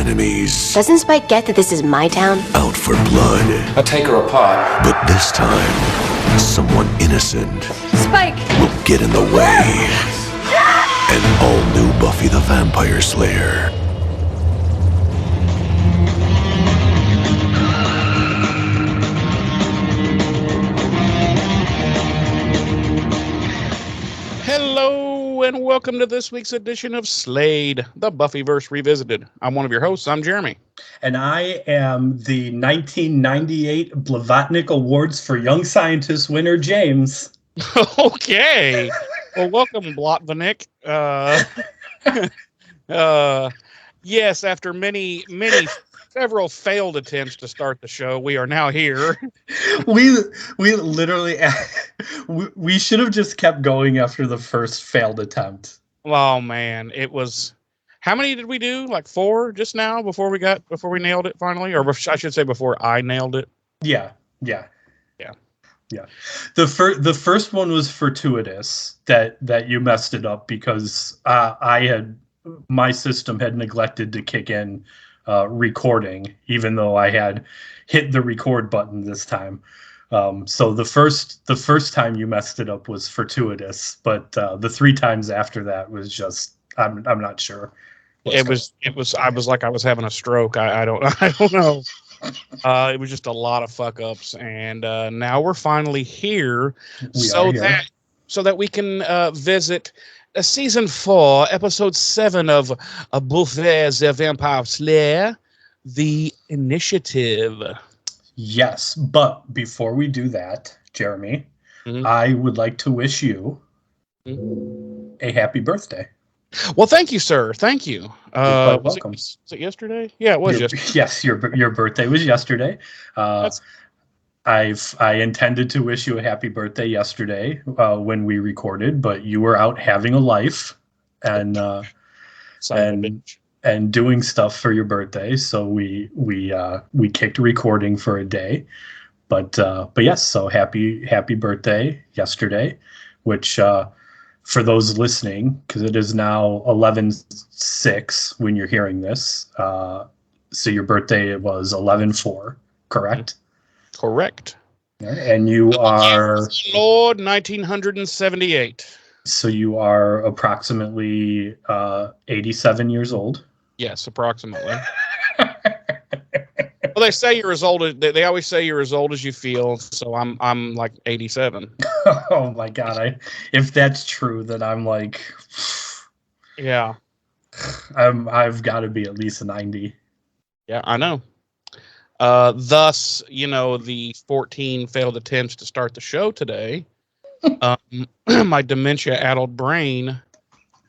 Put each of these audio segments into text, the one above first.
enemies. Doesn't Spike get that this is my town? Out for blood. I'll take her apart. But this time, someone innocent Spike! will get in the way. An all-new Buffy the Vampire Slayer. Hello, and welcome to this week's edition of Slade, the Buffyverse Revisited. I'm one of your hosts. I'm Jeremy. And I am the 1998 Blavatnik Awards for Young Scientist winner, James. Okay. Well, welcome, Blotvanik. Yes, after several failed attempts to start the show, we are now here. We literally, we should have just kept going after the first failed attempt. Oh, man. It was... How many did we do? Like 4 just now before we nailed it finally? Or I should say before I nailed it. Yeah. The first one was fortuitous that you messed it up because my system had neglected to kick in recording, even though I had hit the record button this time. So the first time you messed it up was fortuitous, but the 3 times after that was just I'm not sure. It was I was like I was having a stroke. I don't know. It was just a lot of fuck ups, and now we're finally here, so that we can visit season 4, episode 7 of Buffy the Vampire Slayer, The Initiative. Yes, but before we do that, Jeremy, I would like to wish you a happy birthday. Well, thank you, sir. Thank you. You're welcome. Was it yesterday? Yeah, it was yesterday. Yes, your birthday was yesterday. I intended to wish you a happy birthday yesterday when we recorded, but you were out having a life and doing stuff for your birthday, so we kicked recording for a day. But yes, so happy birthday yesterday, which for those listening, because it is now 11/6 when you're hearing this, so your birthday was 11/4, correct? Correct. And you are Lord 1978. So you are approximately 87 years old. Yes, approximately. Well, they say you're as old as they always say you're as old as you feel. So I'm like 87. Oh my God! If that's true, then I'm like, yeah, I've got to be at least 90. Yeah, I know. Thus, the 14 failed attempts to start the show today. My dementia-addled brain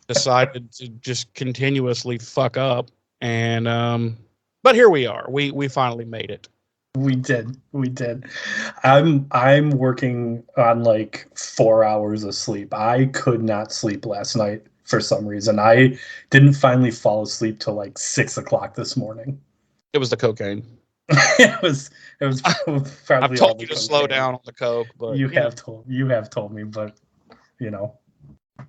decided to just continuously fuck up, and but here we are. We finally made it. We did. I'm working on like 4 hours of sleep. I could not sleep last night for some reason. I didn't finally fall asleep till like 6 o'clock this morning. It was the cocaine. It was probably. I've told you to slow down on the coke, but you have told me, but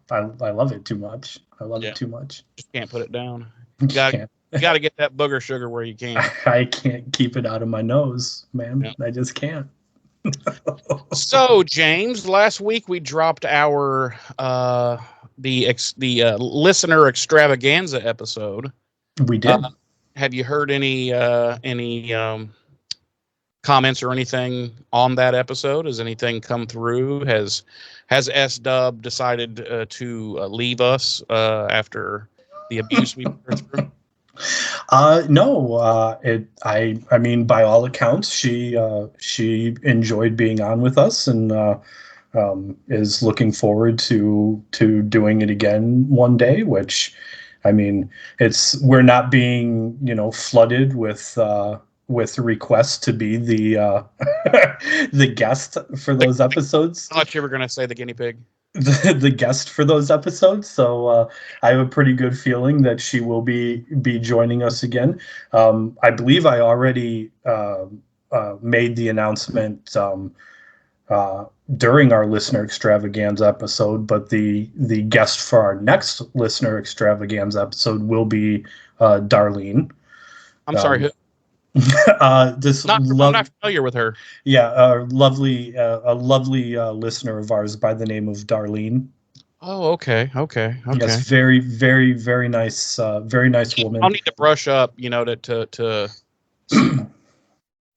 I love it too much. I love it too much. Just can't put it down. You got to get that booger sugar where you can. I can't keep it out of my nose, man. Yeah. I just can't. So, James, last week we dropped our the listener extravaganza episode. We did. Have you heard any comments or anything on that episode? Has anything come through? Has S-Dub decided to leave us after the abuse we went through? No. I mean, by all accounts, she enjoyed being on with us and is looking forward to doing it again one day. Which, I mean, we're not being flooded with requests to be the the guest for those episodes. I thought you were going to say the guinea pig. The guest for those episodes, so I have a pretty good feeling that she will be joining us again. I believe I already made the announcement during our listener extravaganza episode, but the guest for our next listener extravaganza episode will be Darlene. I'm sorry. Who? This I'm not familiar with her. Yeah, a lovely listener of ours by the name of Darlene. Oh, okay. Yes, very, very, very nice woman. I'll need to brush up, to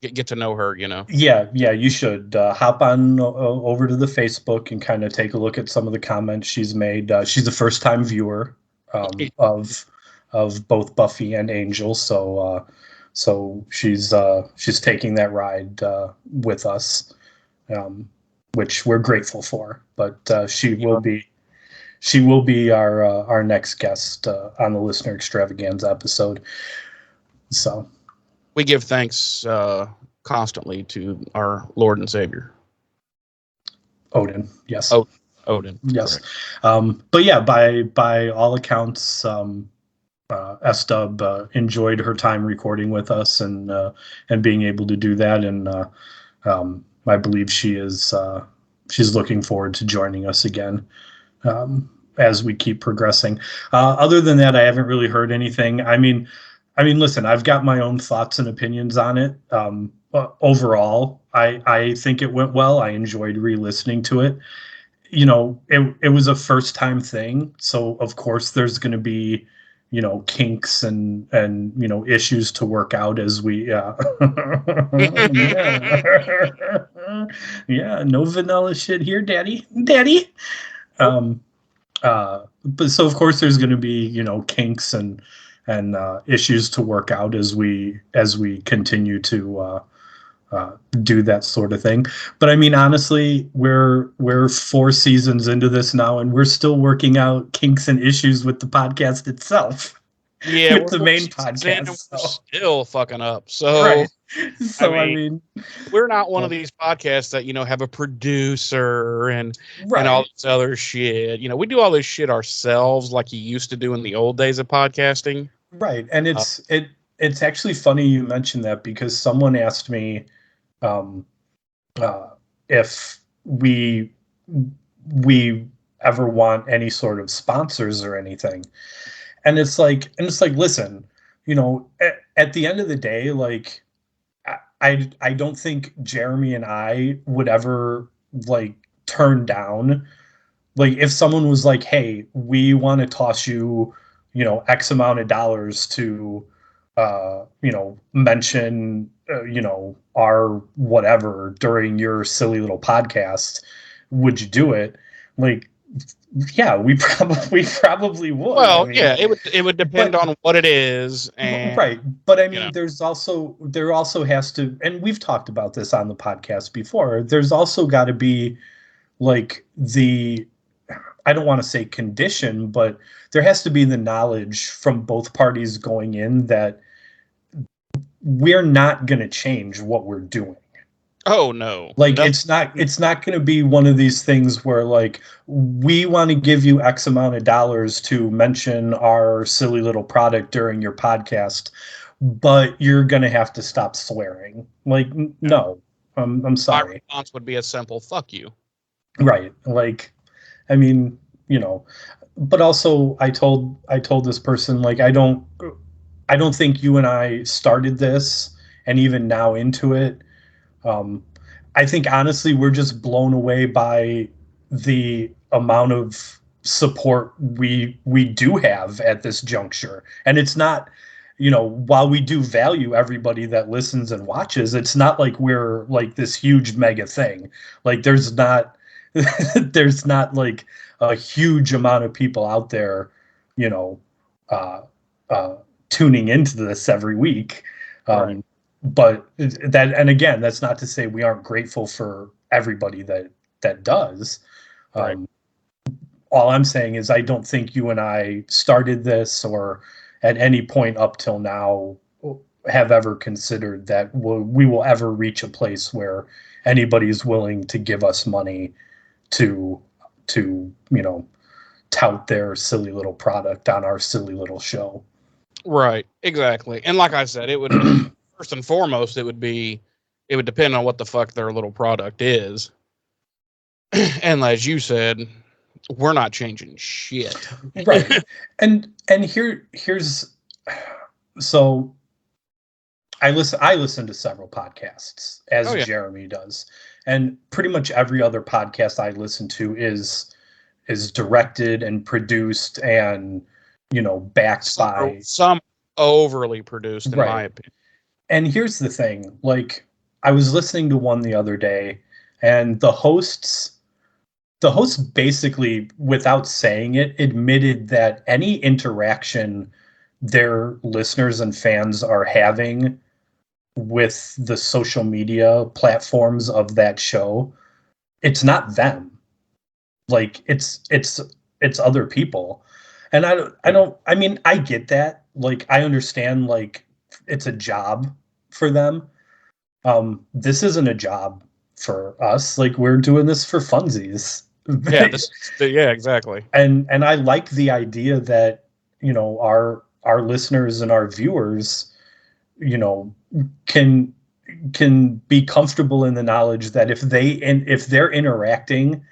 get to know her, Yeah, you should hop on over to the Facebook and kind of take a look at some of the comments she's made. She's a first-time viewer of both Buffy and Angel, so she's taking that ride with us, which we're grateful for. But she will be our next guest on the Listener Extravaganza episode. So we give thanks constantly to our Lord and Savior. Odin, yes. Odin, yes. But yeah, by all accounts, S-Dub enjoyed her time recording with us and being able to do that, and I believe she's looking forward to joining us again as we keep progressing. Other than that, I haven't really heard anything. I mean, listen, I've got my own thoughts and opinions on it. Overall, I think it went well. I enjoyed re-listening to it. It was a first-time thing, so of course there's going to be kinks and issues to work out as we yeah. No vanilla shit here, daddy. But so of course there's going to be kinks and issues to work out as we continue to do that sort of thing. But I mean, honestly, we're 4 seasons into this now, and we're still working out kinks and issues with the podcast itself. Yeah, with the main podcast, we're still fucking up. So, right. So I mean, we're not one of these podcasts that have a producer and all this other shit. We do all this shit ourselves, like you used to do in the old days of podcasting. Right, and it's actually funny you mentioned that, because someone asked me if we ever want any sort of sponsors or anything, and it's like listen, at the end of the day, like I don't think Jeremy and I would ever turn down, if someone was like, hey, we want to toss you X amount of dollars to mention our whatever during your silly little podcast, would you do it? Yeah, we probably would. Well, yeah, it would depend on what it is, and right. But I mean, there also has to, and we've talked about this on the podcast before, there's also got to be I don't want to say condition, but there has to be the knowledge from both parties going in that we're not going to change what we're doing. Oh no. It's not going to be one of these things where we want to give you X amount of dollars to mention our silly little product during your podcast, but you're going to have to stop swearing. No. I'm sorry. My response would be a simple fuck you. Right. I mean, but also I told this person, I don't think you and I started this, and even now into it, I think honestly we're just blown away by the amount of support we do have at this juncture. And it's not, while we do value everybody that listens and watches, it's not like we're this huge mega thing. There's not a huge amount of people out there, tuning into this every week. Right. But that, and again, that's not to say we aren't grateful for everybody that does. Right. All I'm saying is I don't think you and I started this, or at any point up till now have ever considered that we will ever reach a place where anybody's willing to give us money to tout their silly little product on our silly little show. Right, exactly. And like I said, it would first and foremost, it would depend on what the fuck their little product is. And as you said, we're not changing shit. Right. And here's so I listen to several podcasts, as Oh yeah. Jeremy does, and pretty much every other podcast I listen to is directed and produced and backed by Some overly produced, in my right. opinion. And here's the thing, like I was listening to one the other day, and the hosts basically, without saying it, admitted that any interaction their listeners and fans are having with the social media platforms of that show, it's not them. Like it's other people. And I mean, I get that. Like I understand like it's a job for them. This isn't a job for us. Like we're doing this for funsies. Yeah, yeah, exactly. And I like the idea that our listeners and our viewers you know can be comfortable in the knowledge that if they're interacting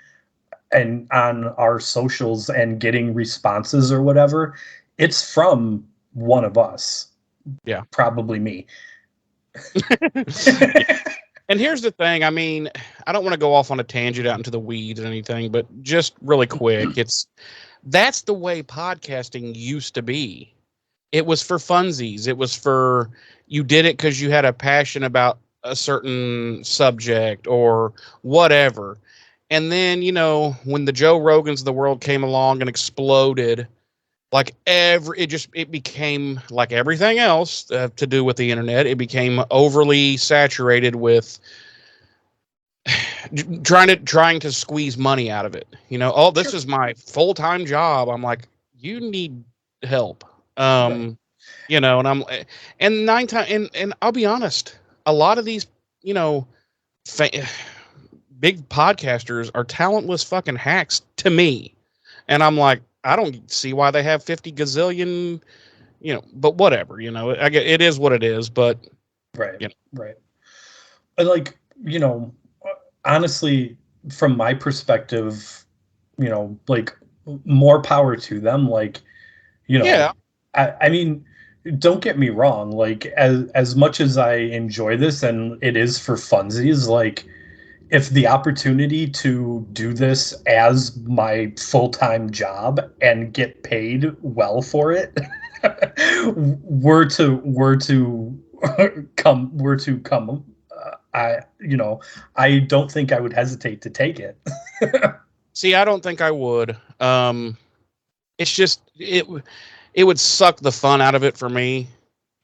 and on our socials and getting responses or whatever, it's from one of us. Yeah. Probably me. And here's the thing. I mean, I don't want to go off on a tangent out into the weeds or anything, but just really quick, that's the way podcasting used to be. It was for funsies. It was for, you did it because you had a passion about a certain subject or whatever. And then, when the Joe Rogans of the world came along and exploded, like it became like everything else to do with the internet. It became overly saturated with trying to squeeze money out of it. Oh, this is my full-time job. I'm like, you need help. Right. And I'm, and nine times, and I'll be honest, a lot of these, big podcasters are talentless fucking hacks to me. And I'm like, I don't see why they have 50 gazillion, but whatever, I get, it is what it is, but right. Right. Like, honestly, from my perspective, like more power to them. Like, yeah, I mean, don't get me wrong. Like, as much as I enjoy this and it is for funsies, like, if the opportunity to do this as my full-time job and get paid well for it were to come, I don't think I would hesitate to take it. see, I don't think I would. It's just, it would suck the fun out of it for me.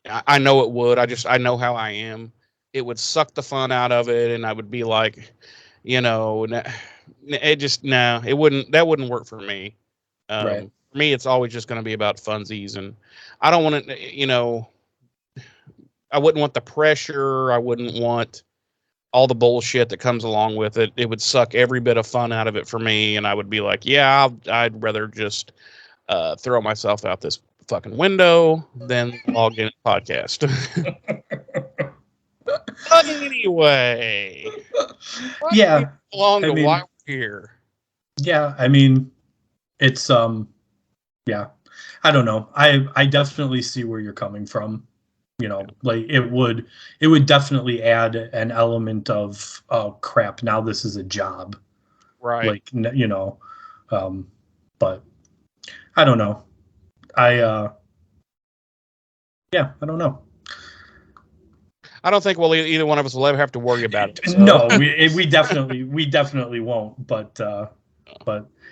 I know it would. I know how I am. It would suck the fun out of it, and I would be like, it just, no, it wouldn't. That wouldn't work for me. Right. For me, it's always just going to be about funsies, and I don't want to. I wouldn't want the pressure. I wouldn't want all the bullshit that comes along with it. It would suck every bit of fun out of it for me, and I would be like, yeah, I'd rather just throw myself out this fucking window than log in a podcast. But anyway, Yeah, along I to mean, why we're here. yeah, I mean, it's yeah, I don't know. I definitely see where you're coming from. Like it would definitely add an element of, oh crap, now this is a job. Right. Like but I don't know. Yeah, I don't know. I don't think either one of us will ever have to worry about it. So. No, we definitely won't. But I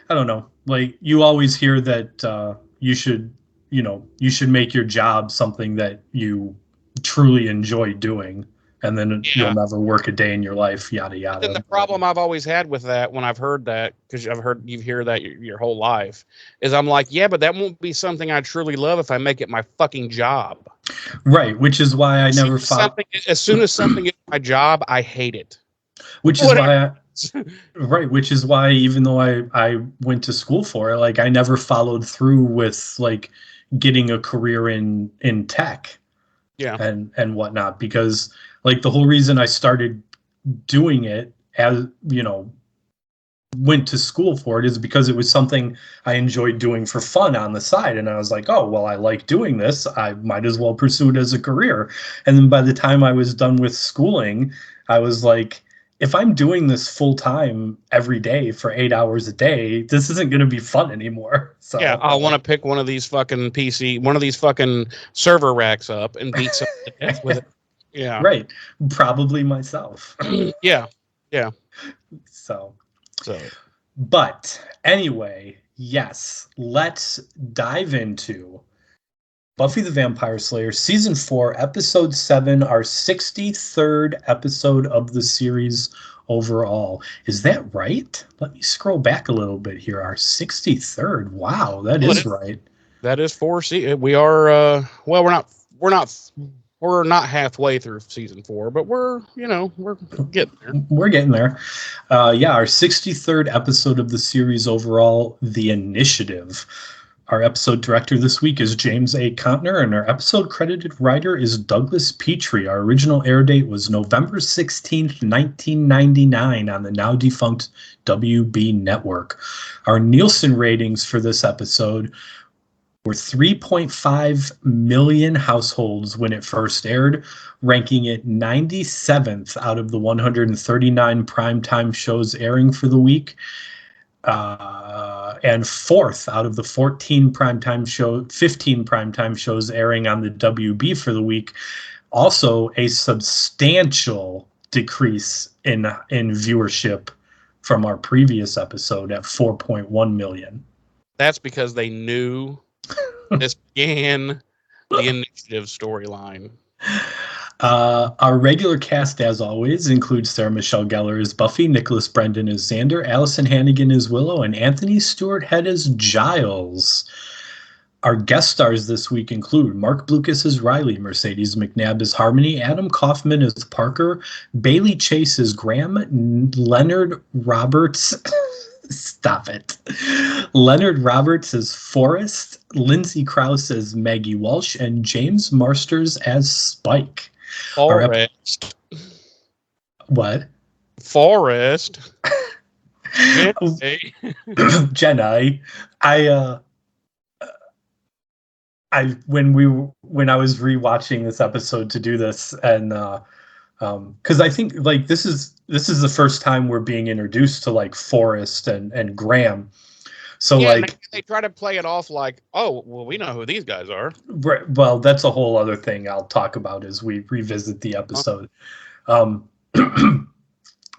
don't know. Like you always hear that you should make your job something that you truly enjoy doing, and then you'll never work a day in your life. Yada yada. Then the problem I've always had with that, when I've heard that, because I've heard you hear that your whole life, is I'm like, yeah, but that won't be something I truly love if I make it my fucking job. Right, which is why I never found. As soon as something is my job, I hate it. Which is why which is why even though I went to school for it, like I never followed through with like getting a career in tech. Yeah. And whatnot, because like the whole reason I started doing it as went to school for it is because it was something I enjoyed doing for fun on the side. And I was like, oh, well, I like doing this. I might as well pursue it as a career. And then by the time I was done with schooling, I was like, if I'm doing this full time every day for 8 hours a day, this isn't going to be fun anymore. So yeah, I want to pick one of these fucking server racks up and beat someone to death with it. Yeah. Right. Probably myself. Yeah. Yeah. So. So. But anyway, yes, let's dive into Buffy the Vampire Slayer Season 4, Episode 7, our 63rd episode of the series overall. Is that right? Let me scroll back a little bit here. Our 63rd. Wow, that is right. That is 4. We are, we're not halfway through Season 4, but we're getting there. We're getting there. Yeah, our 63rd episode of the series overall, The Initiative. Our episode director this week is James A. Contner, and our episode credited writer is Douglas Petrie. Our original air date was November 16th, 1999 on the now defunct WB network. Our Nielsen ratings for this episode were 3.5 million households when it first aired, ranking it 97th out of the 139 primetime shows airing for the week. And 4th out of the 15 primetime shows airing on the WB for the week. Also, a substantial decrease in viewership from our previous episode at 4.1 million. That's because they knew this began the Initiative storyline. Our regular cast, as always, includes Sarah Michelle Gellar as Buffy, Nicholas Brendan as Xander, Allison Hannigan as Willow, and Anthony Stewart Head as Giles. Our guest stars this week include Mark Blucas as Riley, Mercedes McNabb as Harmony, Adam Kaufman as Parker, Bailey Chase as Graham, Leonard Roberts... Stop it. Leonard Roberts as Forrest, Lindsay Krause as Maggie Walsh, and James Marsters as Spike. Forrest. What? Forrest. Jenna, when I was rewatching this episode to do this, and because I think like this is the first time we're being introduced to like Forrest and Graham. So yeah, like they try to play it off like, oh, well, we know who these guys are. Right, well, that's a whole other thing I'll talk about as we revisit the episode.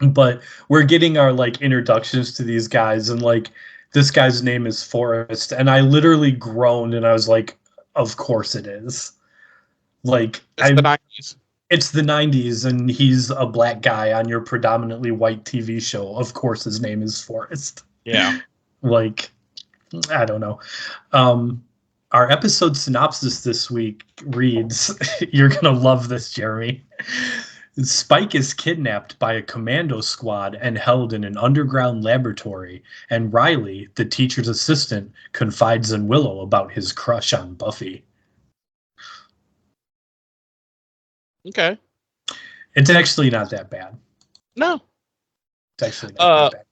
But we're getting our like introductions to these guys, and like this guy's name is Forrest, and I literally groaned and I was like, of course it is. Like it's the 90s. It's the 90s, and he's a black guy on your predominantly white TV show. Of course his name is Forrest. Yeah. Like, I don't know. Our episode synopsis this week reads, you're going to love this, Jeremy. Spike is kidnapped by a commando squad and held in an underground laboratory, and Riley, the teacher's assistant, confides in Willow about his crush on Buffy. Okay. It's actually not that bad. No. It's actually not that bad.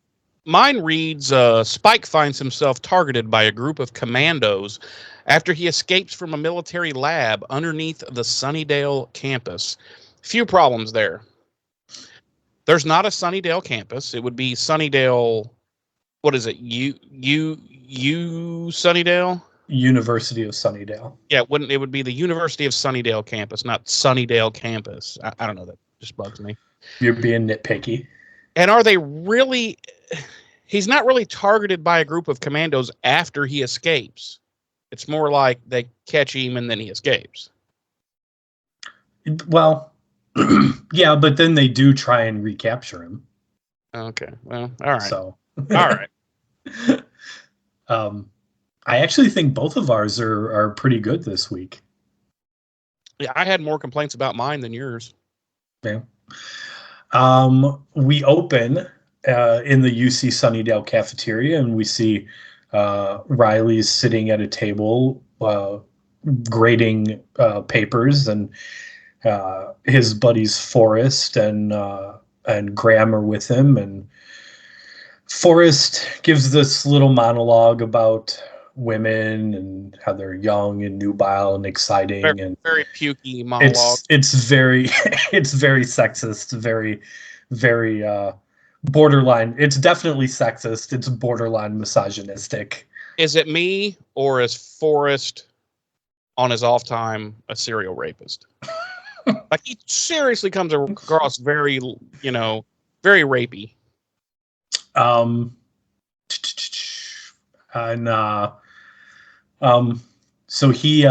Mine reads, Spike finds himself targeted by a group of commandos after he escapes from a military lab underneath the Sunnydale campus. Few problems there. There's not a Sunnydale campus. It would be Sunnydale. What is it? Sunnydale? University of Sunnydale. Yeah, it would be the University of Sunnydale campus, not Sunnydale campus. I don't know. That just bugs me. You're being nitpicky. And are they really... He's not really targeted by a group of commandos after he escapes. It's more like they catch him and then he escapes. Well, yeah, but then they do try and recapture him. Okay, well, all right. So, all right. I actually think both of ours are pretty good this week. Yeah, I had more complaints about mine than yours. Yeah. We open in the UC Sunnydale cafeteria, and we see Riley's sitting at a table grading papers, and his buddies Forrest and Graham are with him, and Forrest gives this little monologue about women and how they're young and nubile and exciting, Very, and very pukey monologue. it's very it's very sexist, very borderline. It's definitely sexist. It's borderline misogynistic. Is it me, or is Forrest on his off time a serial rapist? Like, he seriously comes across very, very rapey. Um, and so he's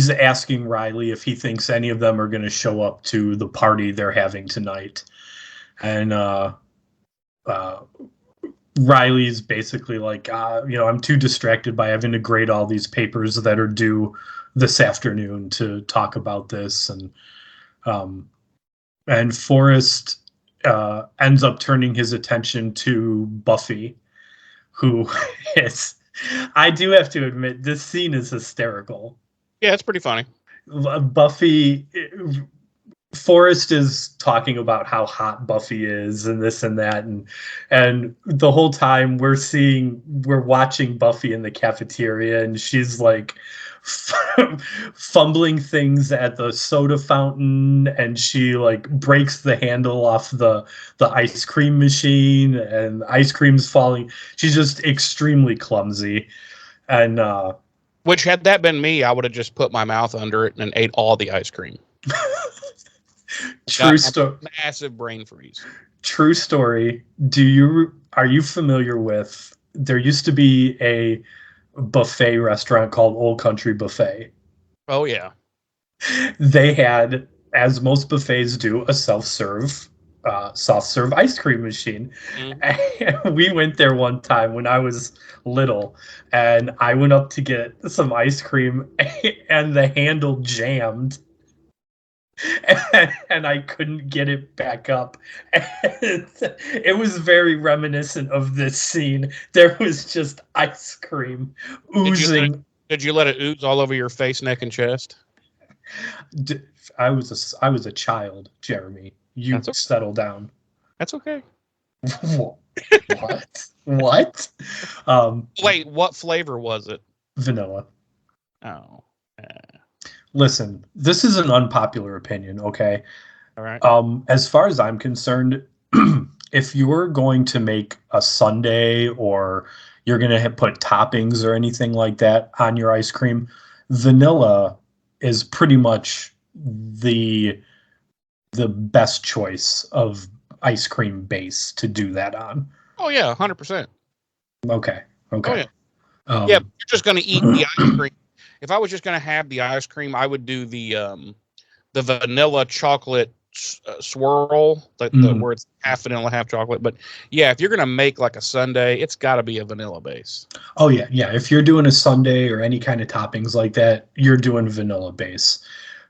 asking Riley if he thinks any of them are going to show up to the party they're having tonight, and Riley's basically like, I'm too distracted by having to grade all these papers that are due this afternoon to talk about this, and Forrest ends up turning his attention to Buffy, who is, I do have to admit, this scene is hysterical. Yeah, it's pretty funny. Buffy, Forrest is talking about how hot Buffy is and this and that, and the whole time we're watching Buffy in the cafeteria, and she's like fumbling things at the soda fountain, and she like breaks the handle off the ice cream machine, and ice cream's falling. She's just extremely clumsy, and which, had that been me, I would have just put my mouth under it and ate all the ice cream. True story. Massive brain freeze. True story. Are you familiar with? There used to be a buffet restaurant called Old Country Buffet. Oh yeah. They had, as most buffets do, a self-serve ice cream machine. Mm-hmm. And we went there one time when I was little, and I went up to get some ice cream, and the handle jammed. And I couldn't get it back up. And it was very reminiscent of this scene. There was just ice cream oozing. Did you let it ooze all over your face, neck, and chest? I was a child, Jeremy. You okay. Settle down. That's okay. What? What? Wait, what flavor was it? Vanilla. Oh. Listen, this is an unpopular opinion, okay? All right. As far as I'm concerned, if you're going to make a sundae, or you're going to put toppings or anything like that on your ice cream, vanilla is pretty much the best choice of ice cream base to do that on. Oh yeah, 100%. Okay. Oh, yeah. Yeah, you're just going to eat the ice cream. If I was just going to have the ice cream, I would do the vanilla chocolate swirl, where it's half vanilla, half chocolate. But yeah, if you're going to make like a sundae, it's got to be a vanilla base. Oh yeah. If you're doing a sundae or any kind of toppings like that, you're doing vanilla base.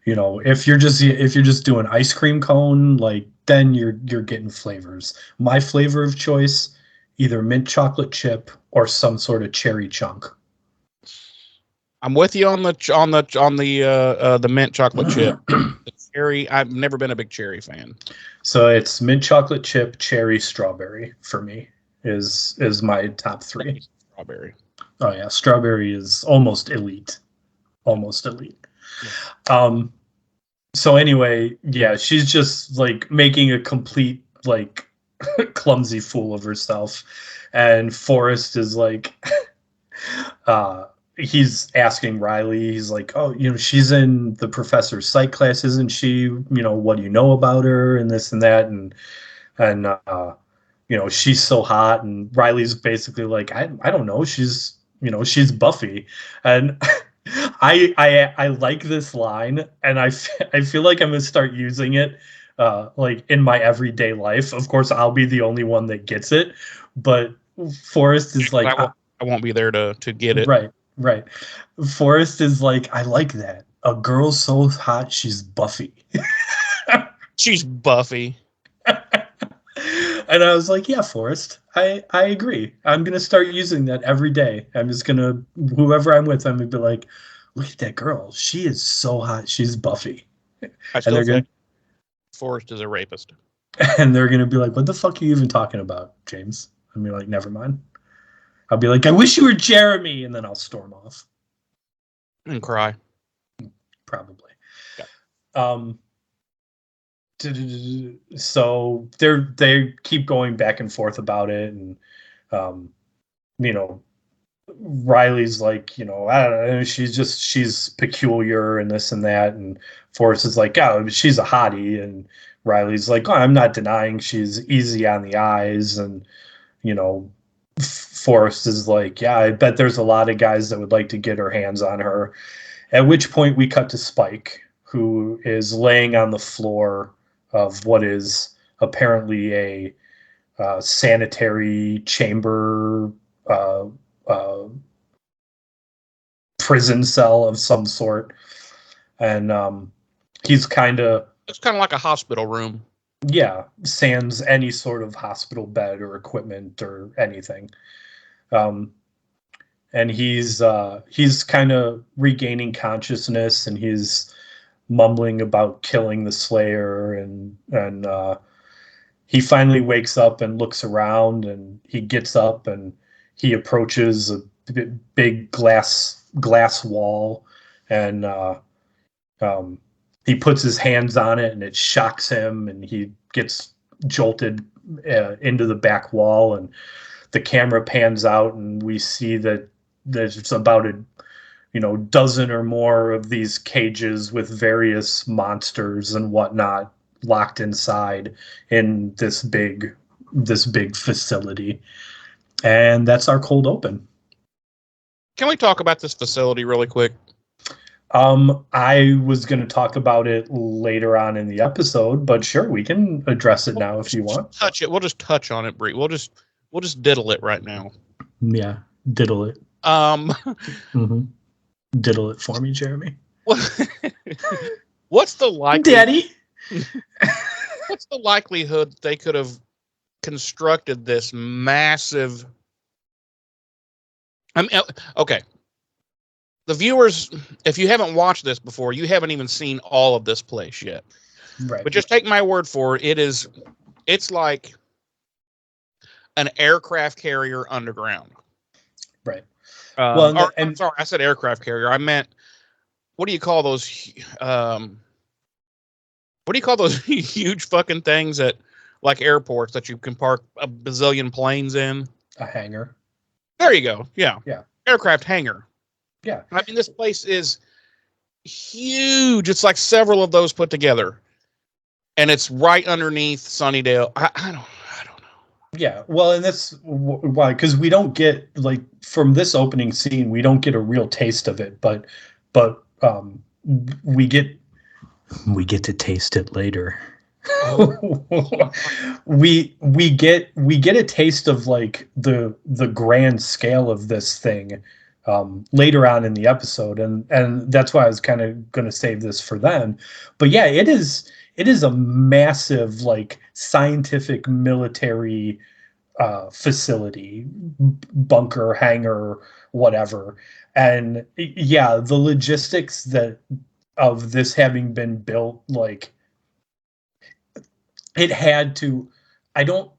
If you're just doing ice cream cone, like, then you're getting flavors. My flavor of choice, either mint chocolate chip or some sort of cherry chunk. I'm with you on the mint chocolate chip. The cherry, I've never been a big cherry fan. So it's mint chocolate chip, cherry, strawberry for me is my top three. Strawberry. Oh yeah, strawberry is almost elite. Almost elite. Yeah. So anyway, yeah, she's just like making a complete like clumsy fool of herself, and Forrest is like he's asking Riley, he's like, oh, she's in the professor's psych class, isn't she? What do you know about her, and this and that, and she's so hot, and Riley's basically like, I don't know, she's Buffy, and I like this line, and I feel like I'm gonna start using it like in my everyday life. Of course, I'll be the only one that gets it, but Forrest is like, I won't be there to get it. Right. Forrest is like, I like that. A girl so hot, she's Buffy. She's Buffy. And I was like, yeah, Forrest, I agree. I'm going to start using that every day. I'm just going to, whoever I'm with, I'm going to be like, look at that girl. She is so hot. She's Buffy. I still think Forrest is a rapist. And they're going to be like, what the fuck are you even talking about, James? I'll be like, never mind. I'll be like, I wish you were Jeremy. And then I'll storm off. And cry. Probably. Yeah. So they keep going back and forth about it. And, you know, Riley's like, you know, I don't know, she's peculiar and this and that. And Forrest is like, oh, she's a hottie. And Riley's like, oh, I'm not denying she's easy on the eyes. And, you know, Forrest is like, yeah, I bet there's a lot of guys that would like to get her hands on her. At which point we cut to Spike, who is laying on the floor of what is apparently a sanitary chamber, prison cell of some sort. And he's it's kind of like a hospital room. Yeah, sans any sort of hospital bed or equipment or anything. And he's kind of regaining consciousness, and he's mumbling about killing the Slayer, and he finally wakes up and looks around, and he gets up and he approaches a big glass wall, and he puts his hands on it, and it shocks him, and he gets jolted into the back wall, and the camera pans out, and we see that there's about a dozen or more of these cages with various monsters and whatnot locked inside in this big facility. And that's our cold open. Can we talk about this facility really quick? I was going to talk about it later on in the episode, but sure, we can address it now if you want. Touch it. We'll just touch on it, Bree. We'll just diddle it right now. Yeah, diddle it. Mm-hmm. Diddle it for me, Jeremy. What's the likelihood, Daddy? What's the likelihood they could have constructed this massive? Okay. The viewers, if you haven't watched this before, you haven't even seen all of this place yet. Right. But just take my word for it. It's like an aircraft carrier underground. Right. I'm sorry, I said aircraft carrier. I meant, what do you call those? What do you call those huge fucking things at like airports that you can park a bazillion planes in? A hangar. There you go. Yeah. Yeah. Aircraft hangar. Yeah. I mean, this place is huge. It's like several of those put together, and it's right underneath Sunnydale. I don't know. Yeah, well, and that's why, because we don't get, like, from this opening scene, we don't get a real taste of it, but we get to taste it later. we get a taste of like the grand scale of this thing later on in the episode, and that's why I was kind of going to save this for then. But yeah, it is a massive, like, scientific military facility, bunker, hangar, whatever. And yeah, the logistics of this having been built, like, it had to. I don't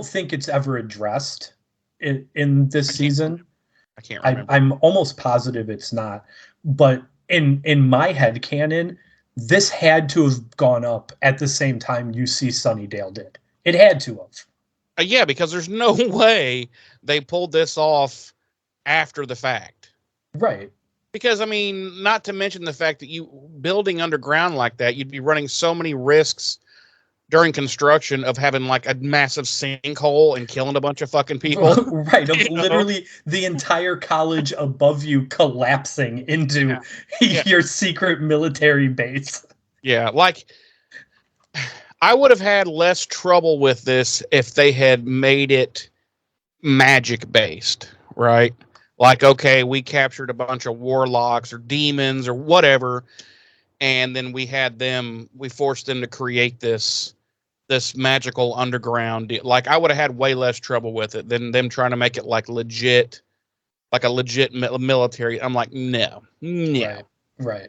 think it's ever addressed in this season. I can't remember. I'm almost positive it's not. But in my head canon, this had to have gone up at the same time UC Sunnydale did. It had to have. Yeah, because there's no way they pulled this off after the fact. Right. Because, I mean, not to mention the fact that you building underground like that, you'd be running so many risks during construction of having like a massive sinkhole and killing a bunch of fucking people. Right. Of literally the entire college above you collapsing into your secret military base. Yeah. Like, I would have had less trouble with this if they had made it magic based, right? Like, okay, we captured a bunch of warlocks or demons or whatever, and then we forced them to create this magical underground. Like, I would have had way less trouble with it than them trying to make it like a legit military. I'm like, no. Right.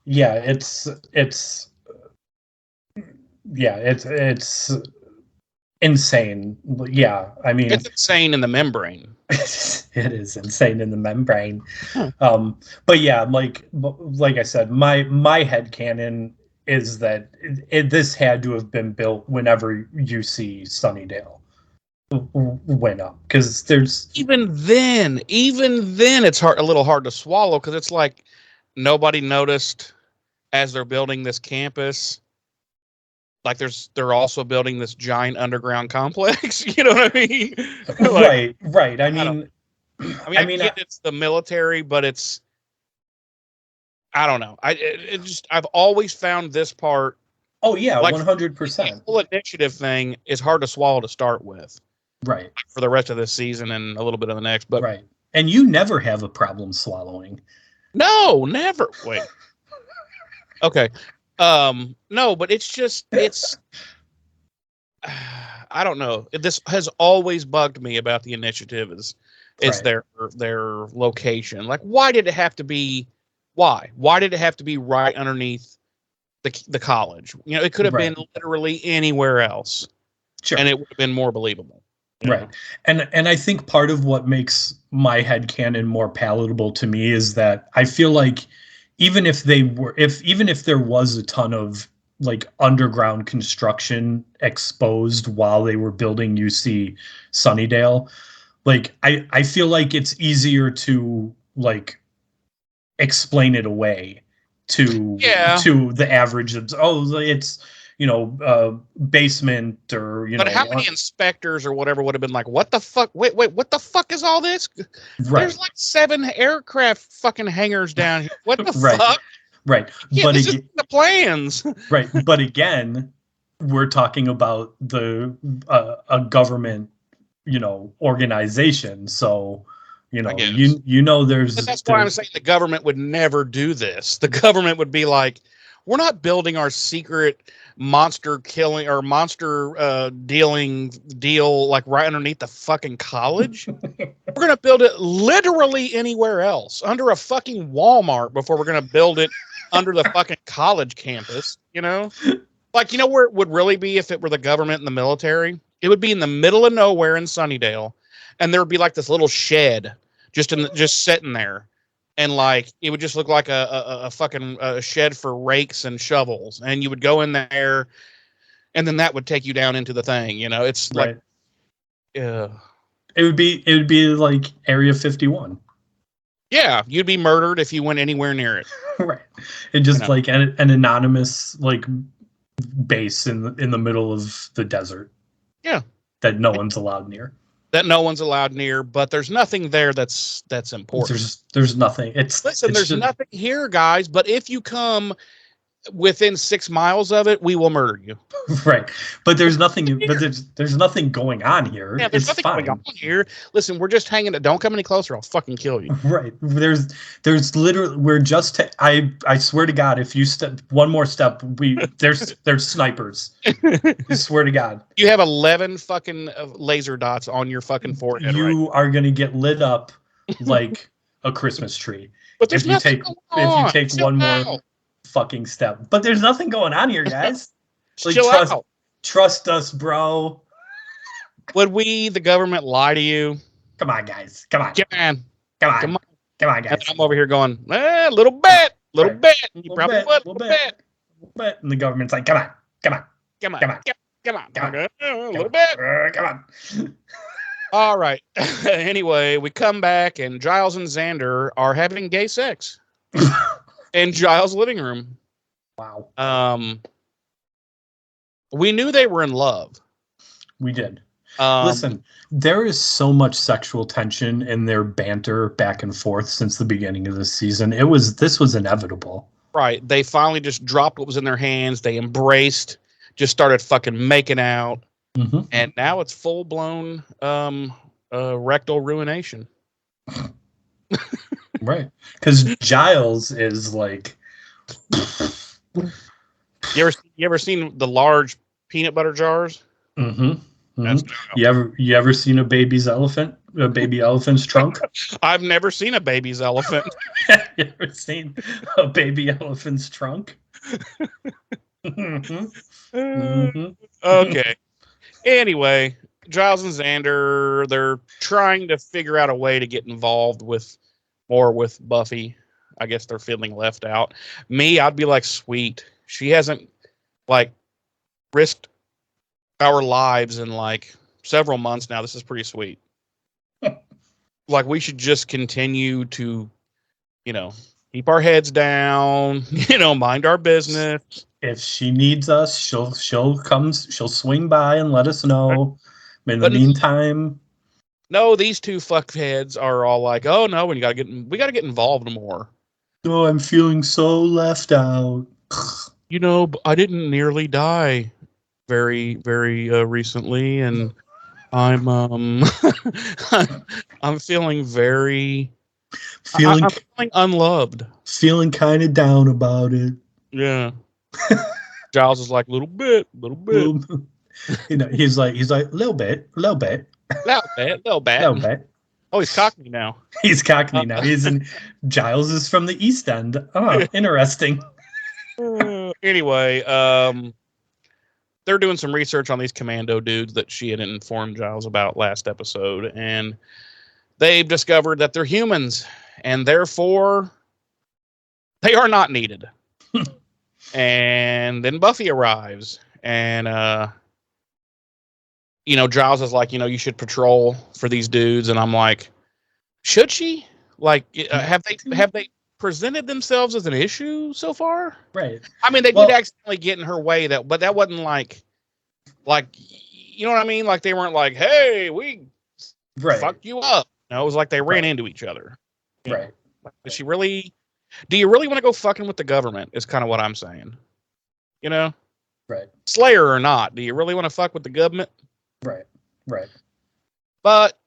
Yeah, it's yeah, it's insane. Yeah, I mean, It's insane in the membrane. it is insane in the membrane. Huh. But yeah, like I said, my headcanon is that this had to have been built whenever you see Sunnydale went up, because there's Even then, it's a little hard to swallow, because it's like nobody noticed as they're building this campus. Like they're also building this giant underground complex. You know what I mean? Like, right. I get it's the military, but I don't know. I've always found this part. Oh yeah, like 100%. The whole initiative thing is hard to swallow to start with. Right. For the rest of this season and a little bit of the next, but right. And you never have a problem swallowing. No, never. Wait. Okay. No, but it's I don't know. This has always bugged me about the initiative is Right. their location. Like, why did it have to be? Why did it have to be right underneath the college? You know, it could have been literally anywhere else, Sure. and it would have been more believable. Right. And I think part of what makes my headcanon more palatable to me is that I feel like even if there was a ton of like underground construction exposed while they were building UC Sunnydale, like I feel like it's easier to like explain it away to the average of, it's basement, or but how many inspectors or whatever would have been like, what the fuck? Wait, what the fuck is all this? Right. There's like 7 aircraft fucking hangars down here. What the right. fuck? Right. Yeah, but this is the plans. Right. But again, we're talking about a government, organization. So, That's why I'm saying the government would never do this. The government would be like, we're not building our secret monster killing or monster deal like right underneath the fucking college. We're going to build it literally anywhere else, under a fucking Walmart, before we're going to build it under the fucking college campus, Like, where it would really be if it were the government and the military? It would be in the middle of nowhere in Sunnydale, and there would be like this little shed just sitting there. And like, it would just look like a fucking shed for rakes and shovels. And you would go in there, and then that would take you down into the thing. It's like, it would be like Area 51. Yeah, you'd be murdered if you went anywhere near it. Right. It just like an anonymous like base in the middle of the desert. Yeah. That no one's allowed near. But there's nothing there that's important. There's nothing. There's nothing here, guys, but if you come within 6 miles of it, we will murder you. Right. But there's nothing there's nothing going on here. Yeah, there's nothing going on here. Listen, we're just hanging. Don't come any closer. I'll fucking kill you. Right. There's literally, I swear to God, if you step one more step, there's snipers. I swear to God. You have 11 fucking laser dots on your fucking forehead. You are going to get lit up like a Christmas tree. But if you take one more fucking step. But there's nothing going on here, guys. Like, trust us, bro. Would we, the government, lie to you? Come on, guys. Come on, guys. I'm over here going, a little bit. You probably would. A little bit. And the government's like, come on. A little bit. Come on. All right. Anyway, we come back, and Giles and Xander are having gay sex in Giles' living room. Wow. We knew they were in love. We did. Listen, there is so much sexual tension in their banter back and forth since the beginning of this season. This was inevitable. Right. They finally just dropped what was in their hands. They embraced, just started fucking making out. Mm-hmm. And now it's full-blown rectal ruination. Right. Because Giles is like... You ever seen the large peanut butter jars? Mm-hmm. Mm-hmm. You ever seen a baby elephant's trunk? I've never seen a baby's elephant. You ever seen a baby elephant's trunk? Okay. Anyway, Giles and Xander, they're trying to figure out a way to get involved with Buffy. I guess they're feeling left out. Me, I'd be like, sweet. She hasn't like risked our lives in like several months now. This is pretty sweet. Like we should just continue to, keep our heads down, mind our business. If she needs us, she'll swing by and let us know. In the meantime, no, these two fuckheads are all like, "Oh no, we gotta get involved more." Oh, I'm feeling so left out. I didn't nearly die very, very recently, and I'm I'm feeling very I'm feeling unloved. Feeling kind of down about it. Yeah. Giles is like, little bit. He's like, little bit. Little bit. Oh, he's Cockney now. He's Cockney now. Giles is from the East End. Oh, interesting. Anyway, they're doing some research on these commando dudes that she had informed Giles about last episode, and they've discovered that they're humans, and therefore they are not needed. And then Buffy arrives, and Giles is like, you should patrol for these dudes, and I'm like, should she? Like, have they presented themselves as an issue so far? Right. I mean, they did accidentally get in her way, but that wasn't like, you know what I mean? Like they weren't like, hey, we fucked you up. No, it was like they ran into each other. Right. Do you really want to go fucking with the government? Is kind of what I'm saying. Right. Slayer or not, do you really want to fuck with the government? Right. But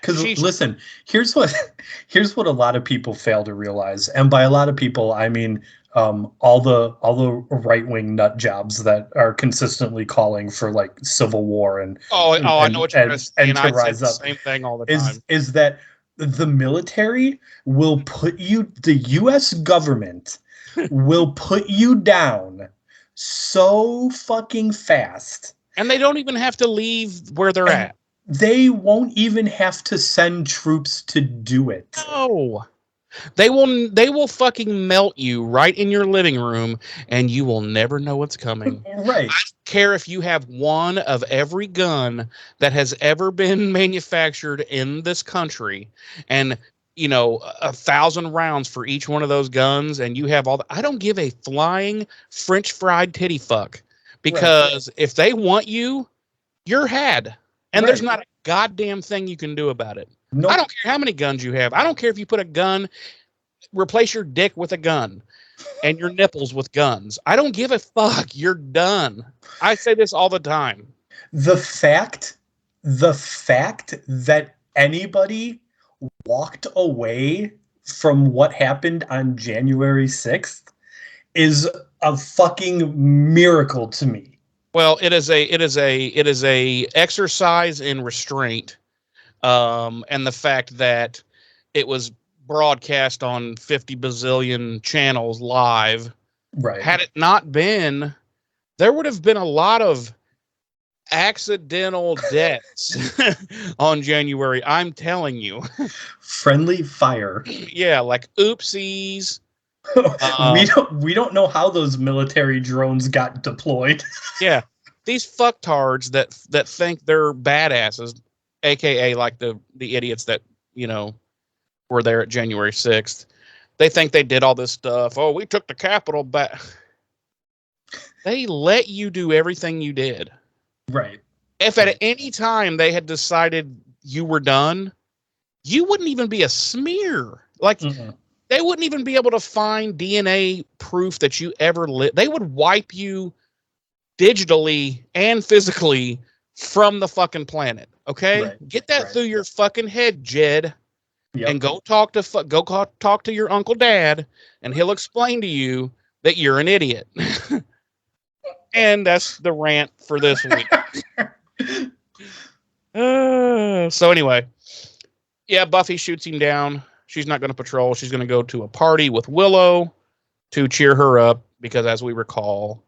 because listen, here's what a lot of people fail to realize, and by a lot of people, I mean all the right-wing nut jobs that are consistently calling for like civil war and I know what you're going to say, and to rise up. Same thing all the time. Is that the military will put you, the U.S. government will put you down so fucking fast, and they don't even have to leave where they're at. They won't even have to send troops to do it. No. They will fucking melt you right in your living room, and you will never know what's coming. Right. I don't care if you have one of every gun that has ever been manufactured in this country, and 1,000 rounds for each one of those guns, and you have I don't give a flying French fried titty fuck, because if they want you, you're had. And there's not a goddamn thing you can do about it. Nope. I don't care how many guns you have. I don't care if you put a gun, replace your dick with a gun and your nipples with guns. I don't give a fuck. You're done. I say this all the time. The fact that anybody walked away from what happened on January 6th is a fucking miracle to me. Well, it is a exercise in restraint, and the fact that it was broadcast on 50 bazillion channels live. Right. Had it not been, there would have been a lot of accidental deaths on January. I'm telling you. Friendly fire. Yeah, like oopsies. We don't know how those military drones got deployed. Yeah, these fucktards that think they're badasses, aka like the idiots that were there at January 6th. They think they did all this stuff. Oh, we took the Capitol back. They let you do everything you did. Right. If at any time they had decided you were done, you wouldn't even be a smear. Like. Mm-mm. They wouldn't even be able to find DNA proof that you ever lived. They would wipe you digitally and physically from the fucking planet. Okay, get that through your fucking head, Jed, and go talk to your Uncle Dad, and he'll explain to you that you're an idiot. And that's the rant for this week. So anyway, yeah, Buffy shoots him down. She's not going to patrol. She's going to go to a party with Willow to cheer her up because, as we recall,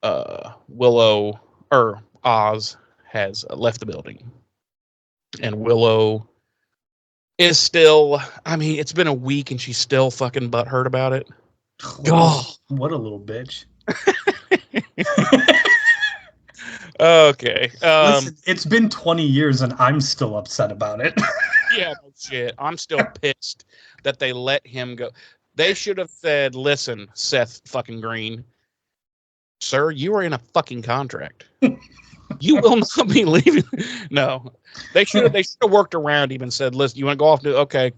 Willow or Oz has left the building, and Willow is still. I mean, it's been a week and she's still fucking butthurt about it. God, what a little bitch. Okay. Listen, it's been 20 years and I'm still upset about it. Yeah, no shit. I'm still pissed that they let him go. They should have said, "Listen, Seth fucking Green, sir, you are in a fucking contract. You will not be leaving." No, they should have worked around him and said, "Listen, you want to go off? Okay,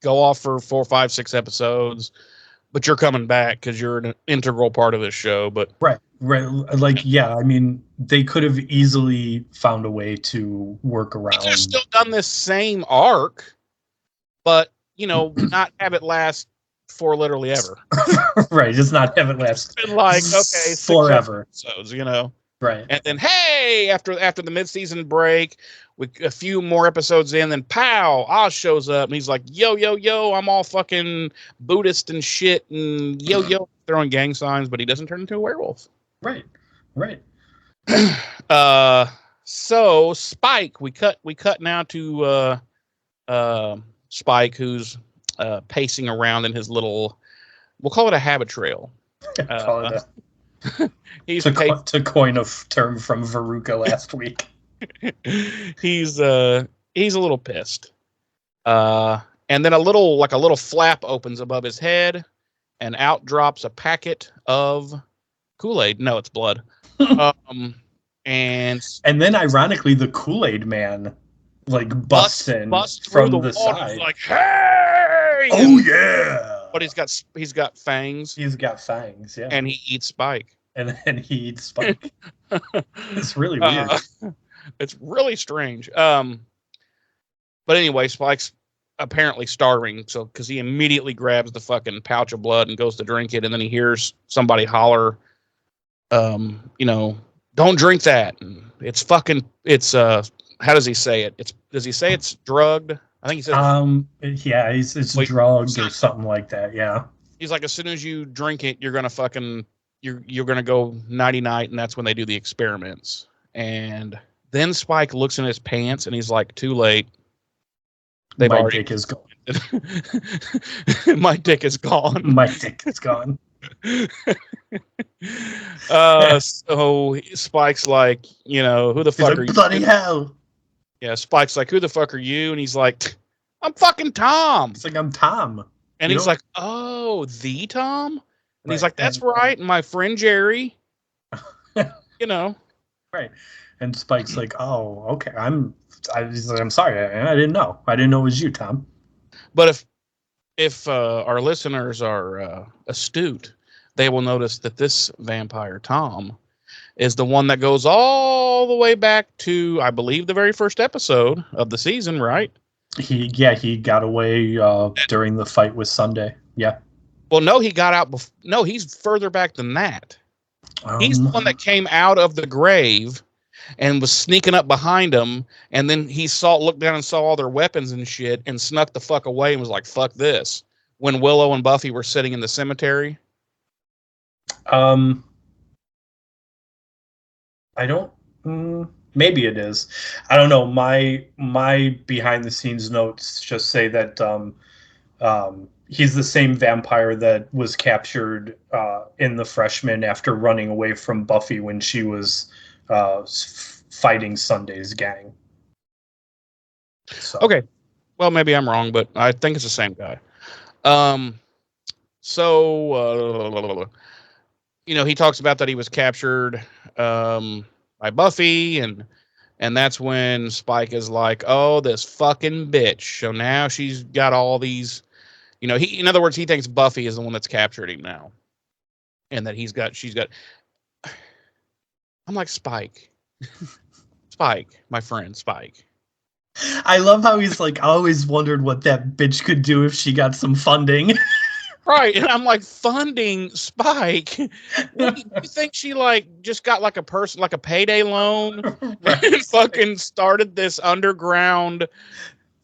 go off for 4, 5, 6 episodes, but you're coming back because you're an integral part of this show." But right. Like, yeah, I mean, they could have easily found a way to work around. They've still done this same arc, but not have it last for literally ever. Right, just not have it last. It's been like, okay, forever. episodes, Right. And then, hey, after the mid-season break, with a few more episodes in, then pow, Oz shows up and he's like, yo, yo, yo, I'm all fucking Buddhist and shit, and yo, yo, throwing gang signs, but he doesn't turn into a werewolf. Right. So Spike, we cut now to Spike, who's pacing around in his little, we'll call it a habit trail. Call it he's to coin a term from Veruca last week. He's a little pissed. And then a little flap opens above his head, and out drops a packet of Kool-Aid. No, it's blood. And then ironically, the Kool-Aid man busts in from the side. He's like, hey! Oh yeah! But he's got fangs. He's got fangs, yeah. And he eats Spike. And then he eats Spike. It's really weird. It's really strange. But anyway, Spike's apparently starving, so because he immediately grabs the fucking pouch of blood and goes to drink it, and then he hears somebody holler, don't drink that. And it's how does he say it? Does he say it's drugged? I think he says yeah, it's drugged or something like that. Yeah. He's like, as soon as you drink it, you're gonna fucking you're gonna go nighty night, and that's when they do the experiments. And then Spike looks in his pants and he's like, too late. My dick is gone. My dick is gone. My dick is gone. So Spike's like, who the fuck are you? Bloody hell. Yeah, Spike's like, who the fuck are you? And he's like, I'm fucking Tom. It's like, I'm Tom. And he's like, oh, the Tom? And he's like, that's right. And my friend Jerry. Right. And Spike's like, oh, okay. I'm sorry. I didn't know. I didn't know it was you, Tom. But if our listeners are astute, they will notice that this vampire Tom is the one that goes all the way back to, I believe, the very first episode of the season, right? He got away during the fight with Sunday. Yeah. Well, no, he got out. No, he's further back than that. He's the one that came out of the grave and was sneaking up behind them, and then he looked down and saw all their weapons and shit, and snuck the fuck away and was like, "Fuck this." When Willow and Buffy were sitting in the cemetery. I don't. Maybe it is. I don't know. My behind the scenes notes just say that he's the same vampire that was captured in The Freshman after running away from Buffy when she was fighting Sunday's gang. So. Okay. Well, maybe I'm wrong, but I think it's the same guy. He talks about that he was captured by Buffy, and that's when Spike is like, oh, this fucking bitch. So now she's got all these, in other words, he thinks Buffy is the one that's captured him now. And that she's got, I'm like, Spike, my friend, Spike. I love how he's like, I always wondered what that bitch could do if she got some funding. Right. And I'm like, funding, Spike? You think she just got a payday loan and fucking started this underground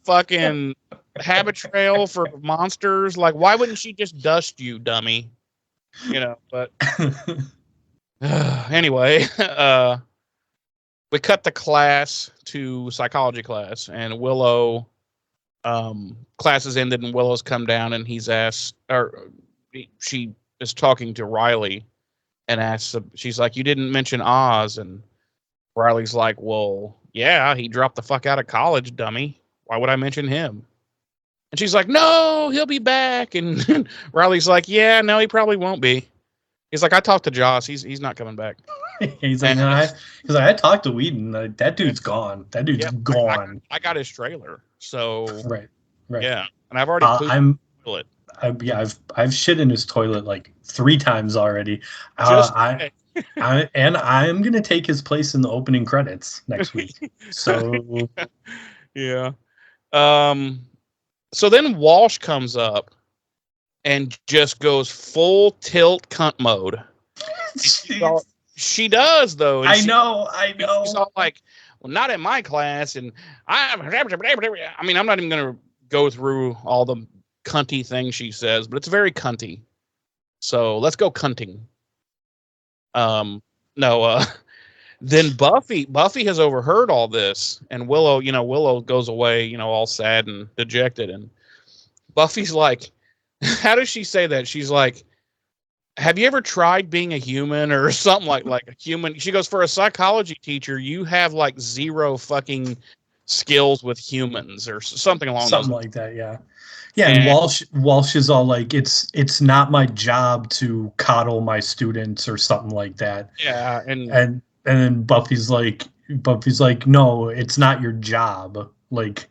fucking habit trail for monsters? Like, why wouldn't she just dust you, dummy? But Anyway, we cut the class to psychology class, and Willow, class has ended, and Willow's come down, and he's asked, or she is talking to Riley, and asks, she's like, "You didn't mention Oz," and Riley's like, "Well, yeah, he dropped the fuck out of college, dummy. Why would I mention him?" And she's like, "No, he'll be back." And Riley's like, "Yeah, no, he probably won't be." He's like, "I talked to Joss. He's not coming back." he's like, I talked to Whedon. That dude's gone. That dude's gone. I got his trailer, so right. yeah, and I've already pooped it. I've shit in his toilet like 3 times already. I'm gonna take his place in the opening credits next week. So yeah. So then Walsh comes up and just goes full tilt cunt mode. She does, though. I know. She's all like, "Well, not in my class," and I mean, I'm not even gonna go through all the cunty things she says, but it's very cunty. So let's go cunting. Then Buffy has overheard all this, and Willow goes away, all sad and dejected, and Buffy's like, how does she say that? She's like, "Have you ever tried being a human?" or something like a human. She goes, "For a psychology teacher, you have like 0 fucking skills with humans," or something along those lines. Like that, yeah. Yeah, and Walsh is all like, it's not my job to coddle my students or something like that. Yeah, and then Buffy's like, "No, it's not your job." Like,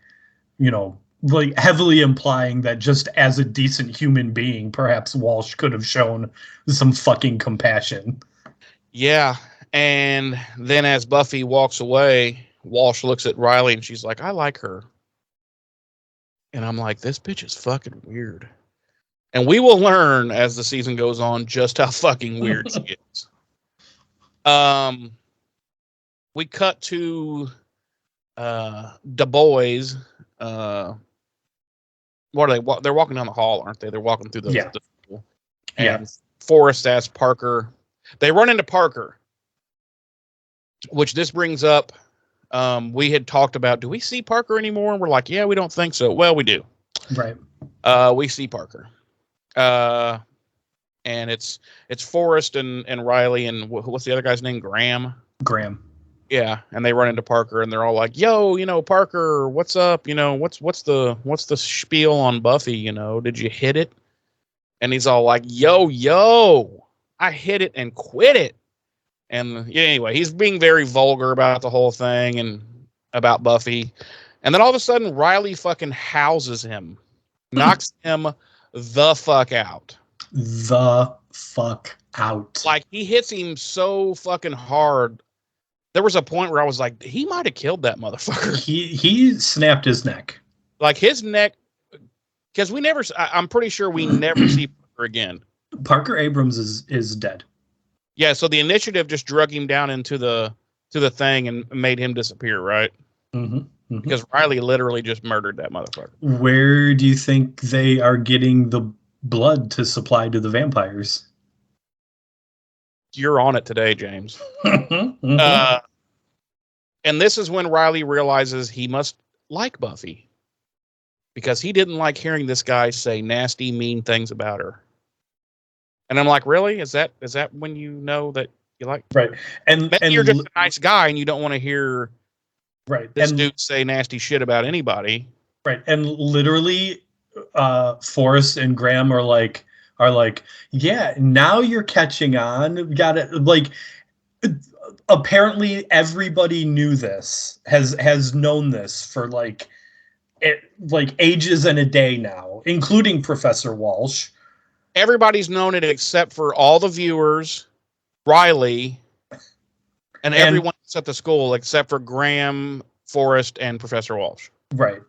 like heavily implying that just as a decent human being, perhaps Walsh could have shown some fucking compassion. Yeah, and then as Buffy walks away, Walsh looks at Riley and she's like, "I like her." And I'm like, this bitch is fucking weird. And we will learn as the season goes on just how fucking weird she is. We cut to the boys. What are they? They're walking down the hall, aren't they? They're walking through the school. And Forrest asks Parker. They run into Parker, which this brings up. We had talked about, do we see Parker anymore? And we're like, yeah, we don't think so. Well, we do. Right. We see Parker. And it's Forrest and Riley and what's the other guy's name? Graham. Yeah, and they run into Parker and they're all like, "Yo, Parker, what's up? What's the spiel on Buffy? Did you hit it?" And he's all like, "Yo, I hit it and quit it." And anyway, he's being very vulgar about the whole thing and about Buffy. And then all of a sudden, Riley fucking houses him, knocks him the fuck out. The fuck out. Like, he hits him so fucking hard. There was a point where I was like, he might have killed that motherfucker. He snapped his neck. Like, his neck, because I'm pretty sure we never see Parker again. Parker Abrams is dead. Yeah, so the Initiative just drug him down into the thing and made him disappear, right? Mm-hmm. Mm-hmm. Because Riley literally just murdered that motherfucker. Where do you think they are getting the blood to supply to the vampires? You're on it today, James. Mm-hmm. And this is when Riley realizes he must like Buffy, because he didn't like hearing this guy say nasty, mean things about her. And I'm like, really? Is that when you know that you like? Right. And you're just a nice guy and you don't want to hear this and dude say nasty shit about anybody. Right. And literally, Forrest and Graham are like, yeah, now you're catching on. Got it. Like, apparently everybody knew this, has known this for like ages and a day now, including Professor Walsh. Everybody's known it except for all the viewers, Riley, and everyone else at the school except for Graham, Forrest, and Professor Walsh. Right.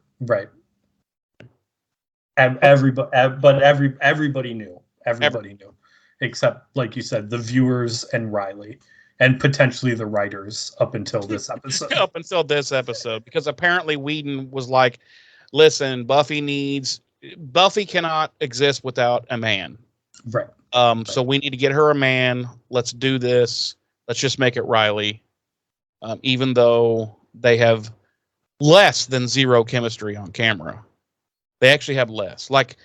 And everybody knew. Everybody knew, except, like you said, the viewers and Riley, and potentially the writers up until this episode. Because apparently Whedon was like, "Listen, Buffy cannot exist without a man." Right. So we need to get her a man. Let's do this. Let's just make it Riley. Even though they have less than zero chemistry on camera. They actually have less. Like,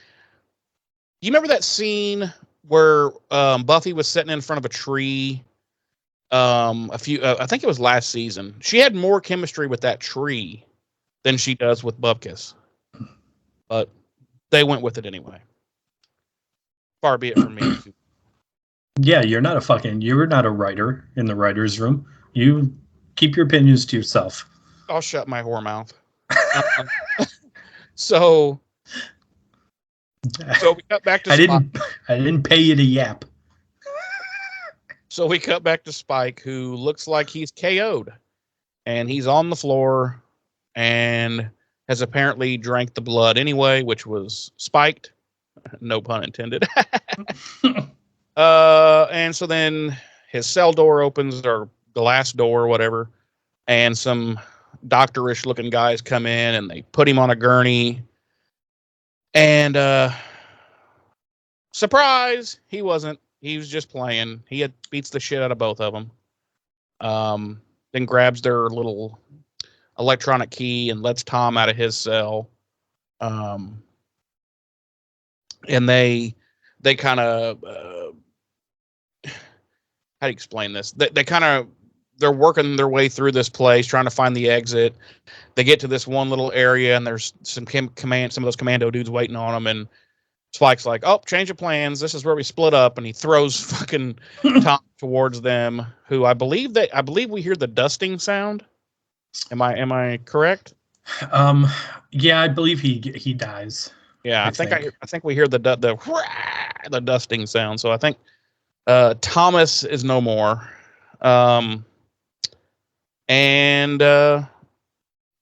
you remember that scene where Buffy was sitting in front of a tree? I think it was last season. She had more chemistry with that tree than she does with Bupkis. But they went with it anyway. Far be it from me. Yeah, you're not a writer in the writer's room. You keep your opinions to yourself. I'll shut my whore mouth. So we cut back to Spike. I didn't pay you to yap. So we cut back to Spike, who looks like he's KO'd. And he's on the floor and has apparently drank the blood anyway, which was spiked. No pun intended. And so then his cell door opens, or glass door, or whatever, and some doctorish looking guys come in and they put him on a gurney. And surprise, he wasn't. He was just playing. He beats the shit out of both of them. Then grabs their little electronic key and lets Tom out of his cell. And they kind of how do you explain this? They're working their way through this place, trying to find the exit. They get to this one little area, and there's some of those commando dudes waiting on them. And Spike's like, "Oh, change of plans. This is where we split up." And he throws fucking Tom towards them. Who I believe we hear the dusting sound. Am I correct? Yeah, I believe he dies. Yeah, I think we hear the dusting sound. So I think Thomas is no more. And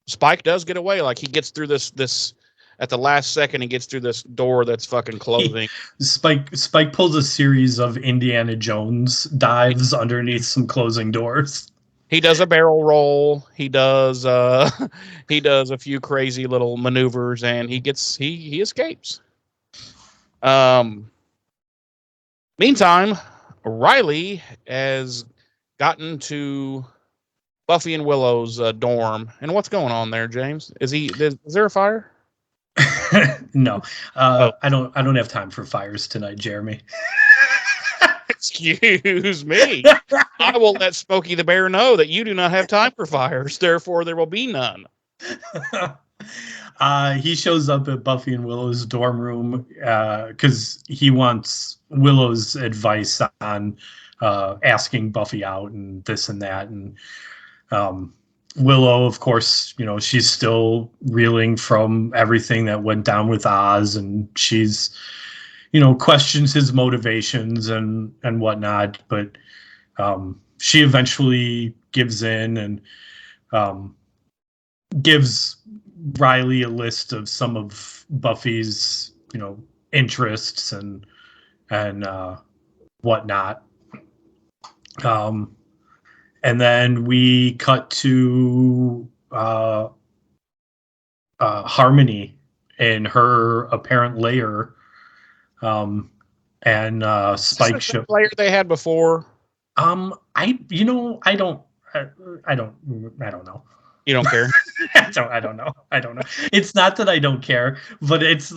Spike does get away. Like, he gets through this at the last second. He gets through this door that's fucking closing. Spike pulls a series of Indiana Jones dives underneath some closing doors. He does a barrel roll. He does a few crazy little maneuvers, and he escapes. Meantime, Riley has gotten to Buffy and Willow's dorm. And what's going on there, James? Is there a fire? No. I don't have time for fires tonight, Jeremy. Excuse me. I will let Smokey the Bear know that you do not have time for fires. Therefore, there will be none. He shows up at Buffy and Willow's dorm room because he wants Willow's advice on asking Buffy out and this and that. And Willow, of course, she's still reeling from everything that went down with Oz, and she's, questions his motivations and whatnot. But she eventually gives in and gives Riley a list of some of Buffy's, interests and whatnot. And then we cut to Harmony in her apparent lair, and Spike show lair they had before. I don't know. You don't care? I don't know. It's not that I don't care, but it's.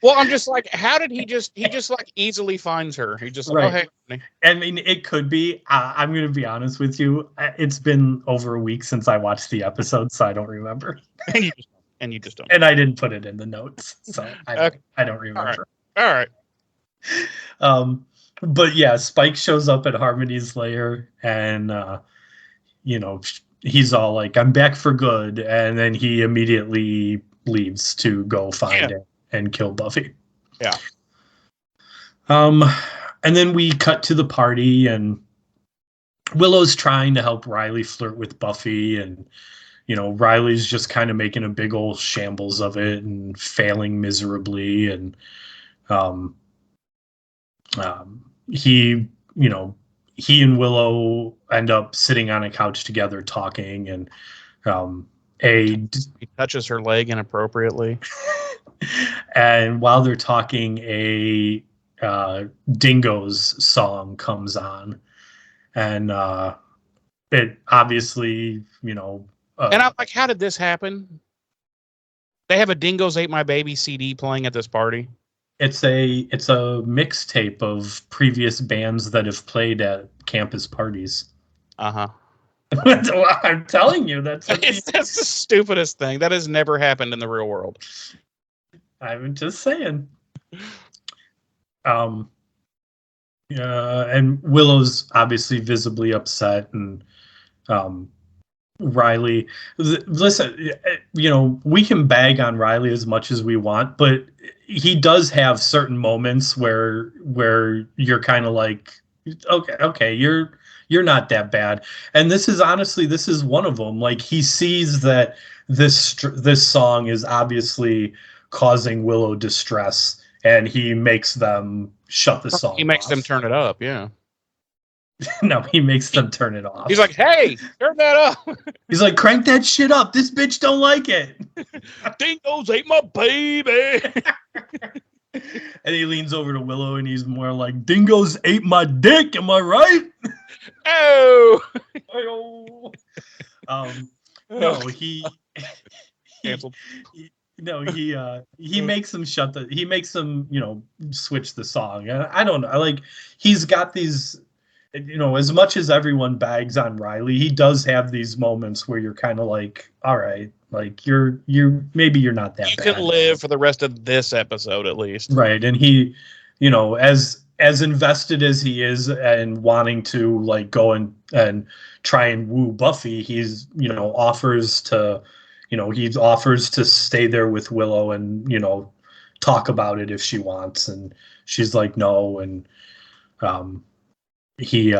Well, I'm just like, how did he just like easily finds her? He just like, right. Oh, hey. I mean, it could be. I'm going to be honest with you. It's been over a week since I watched the episode, so I don't remember. And you just don't. And I didn't put it in the notes, so I don't remember. All right. But yeah, Spike shows up at Harmony's lair, and he's all like, "I'm back for good," and then he immediately leaves to go find it and kill Buffy. Yeah. And then we cut to the party, and Willow's trying to help Riley flirt with Buffy, and Riley's just kind of making a big old shambles of it and failing miserably, and he and Willow end up sitting on a couch together talking, and he touches her leg inappropriately. And while they're talking, a Dingo's song comes on, and it obviously, and I'm like, how did this happen? They have a Dingoes Ate My Baby CD playing at this party. It's a mixtape of previous bands that have played at campus parties. Uh-huh. I'm telling you, that's the stupidest thing. That has never happened in the real world. I'm just saying. And Willow's obviously visibly upset, and Riley. Listen, we can bag on Riley as much as we want, but he does have certain moments where you're kind of like, okay, you're not that bad. And this is one of them. Like, he sees that this song is obviously causing Willow distress, and he makes them shut the song off. He makes them turn it up, yeah. No, he makes them turn it off. He's like, hey, turn that up. He's like, crank that shit up. This bitch don't like it. Dingoes ate my baby. And he leans over to Willow, and he's more like, dingoes ate my dick. Am I right? Oh. No, he canceled. He makes them he makes them, switch the song. I don't know. Like, he's got these, as much as everyone bags on Riley, he does have these moments where you're kind of like, all right, like maybe you're not that bad. You can live for the rest of this episode at least. Right. And he, as invested as he is and wanting to like go and try and woo Buffy, he's, offers to stay there with Willow and, talk about it if she wants. And she's like, no. And, he's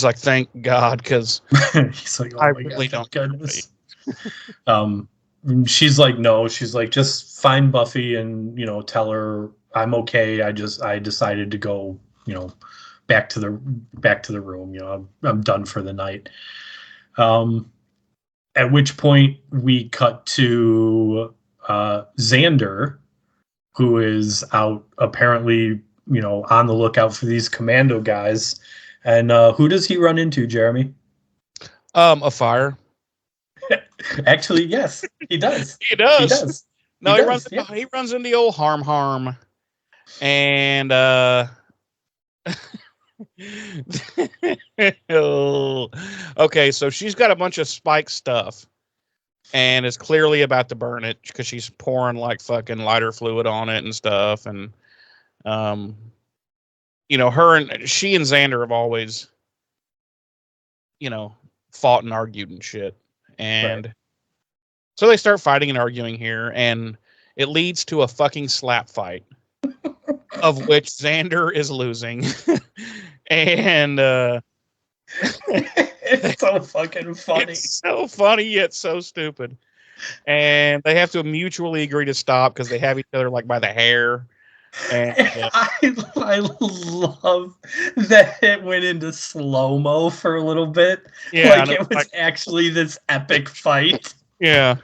like, thank God, because he's like, oh, I my really God, don't. goodness. She's like, no. She's like, just find Buffy and tell her I'm okay. I decided to go, back to the room. I'm done for the night. At which point we cut to Xander, who is out apparently, on the lookout for these commando guys. And who does he run into, Jeremy? A fire. Actually, yes, he does. He does. He does. No, He runs into the old harm. And okay, so she's got a bunch of Spike stuff and is clearly about to burn it because she's pouring like fucking lighter fluid on it and stuff. And she and Xander have always fought and argued and shit. And right. So they start fighting and arguing here, and it leads to a fucking slap fight of which Xander is losing. And it's so fucking funny. It's so funny yet so stupid. And they have to mutually agree to stop because they have each other like by the hair. And I love that it went into slow-mo for a little bit. Yeah, like it was actually this epic fight. Yeah.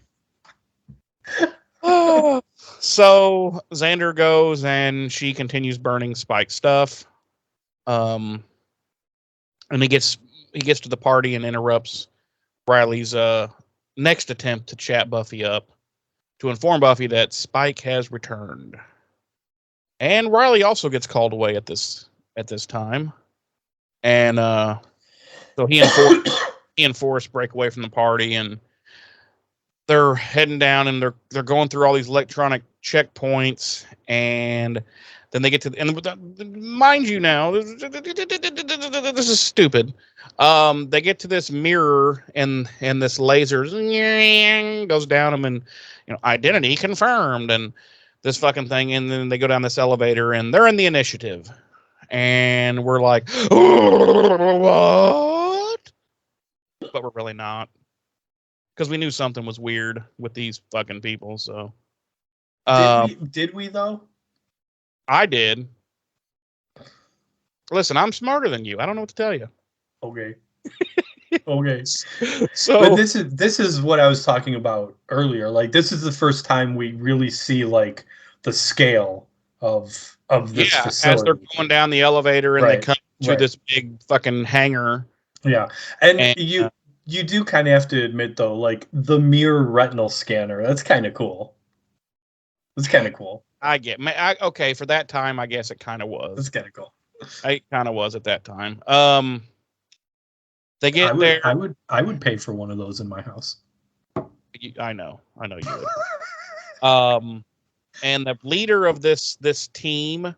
So Xander goes and she continues burning Spike stuff. And he gets to the party and interrupts Riley's next attempt to chat Buffy up to inform Buffy that Spike has returned. And Riley also gets called away at this time. And so he and Forrest break away from the party, and they're heading down, and they're going through all these electronic checkpoints, and then they get to mind you now, this is stupid. They get to this mirror, and this laser goes down them, and identity confirmed, and this fucking thing, and then they go down this elevator, and they're in the initiative, and we're like, what? But we're really not, because we knew something was weird with these fucking people. So, did we though? I did. Listen, I'm smarter than you. I don't know what to tell you. Okay. Okay. So, but this is what I was talking about earlier. Like, this is the first time we really see like the scale of this facility. As they're going down the elevator and they come to this big fucking hangar. Yeah, and you do kind of have to admit though, like the mirror retinal scanner, that's kind of cool. It's kind of cool. I get, okay, for that time, I guess it kind of was. It's kind of cool. It kind of was at that time. They get there. I would pay for one of those in my house. I know you would. And the leader of this team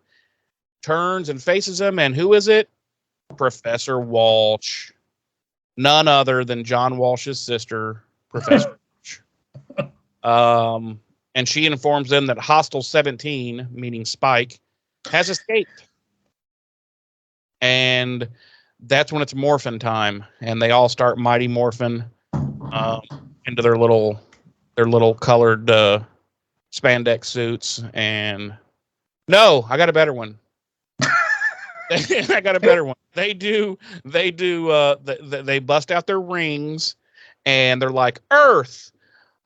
turns and faces him, and who is it? Professor Walsh. None other than John Walsh's sister, Professor Walsh. And she informs them that Hostile 17, meaning Spike, has escaped. And that's when it's morphin time, and they all start mighty morphin into their little colored spandex suits. And no, I got a better one. I got a better one. They bust out their rings, and they're like Earth,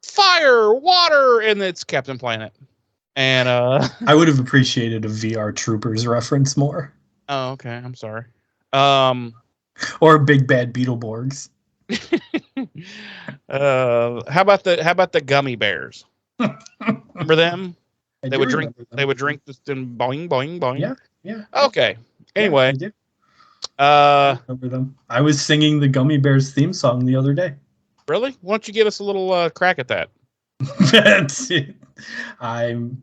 Fire, Water, and it's Captain Planet. And I would have appreciated a VR Troopers reference more. Oh, okay. I'm sorry. Or Big Bad Beetleborgs. How about the gummy bears? Remember them? They would drink this and boing boing boing. Yeah. Okay. Anyway, remember them. I was singing the Gummy Bears theme song the other day. Really? Why don't you give us a little crack at that? That's it. I'm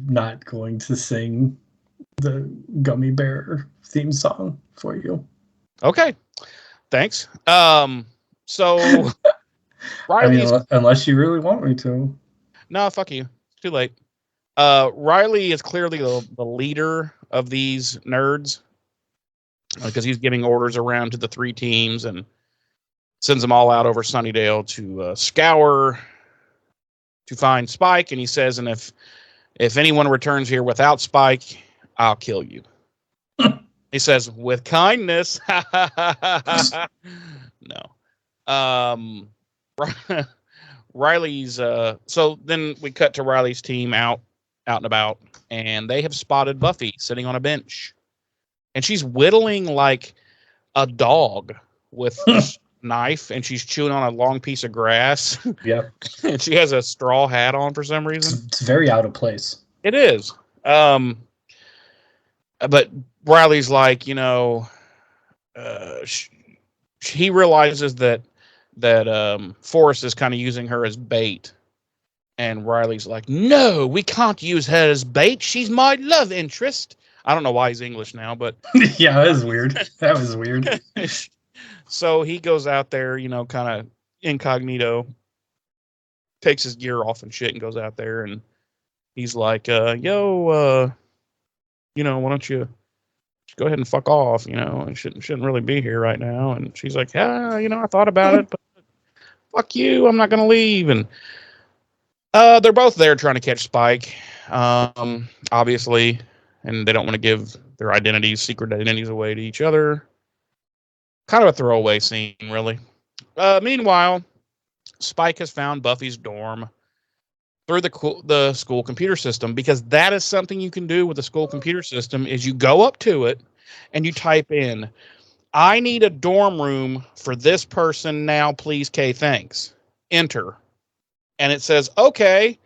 not going to sing the Gummy Bear theme song for you. Okay. Thanks. So unless you really want me to. No, fuck you. It's too late. Riley is clearly the leader of these nerds because he's giving orders around to the three teams and sends them all out over Sunnydale to scour to find Spike. And he says, and if anyone returns here without Spike, I'll kill you. He says, with kindness. No. Riley's so then we cut to Riley's team out and about, and they have spotted Buffy sitting on a bench, and she's whittling like a dog with a knife, and she's chewing on a long piece of grass. Yeah. And she has a straw hat on for some reason. It's very out of place. It is. But Riley's like, he realizes that Forrest is kind of using her as bait. And Riley's like, no, we can't use her as bait. She's my love interest. I don't know why he's English now, but... Yeah, that was weird. That was weird. So he goes out there, kind of incognito, takes his gear off and shit and goes out there. And he's like, why don't you go ahead and fuck off, and shouldn't really be here right now. And she's like, I thought about it, but fuck you, I'm not going to leave. And they're both there trying to catch Spike, obviously, and they don't want to give their secret identities away to each other. Kind of a throwaway scene, really. Meanwhile, Spike has found Buffy's dorm through the school computer system, because that is something you can do with the school computer system is you go up to it and you type in, I need a dorm room for this person now, please, K, thanks. Enter. And it says, okay,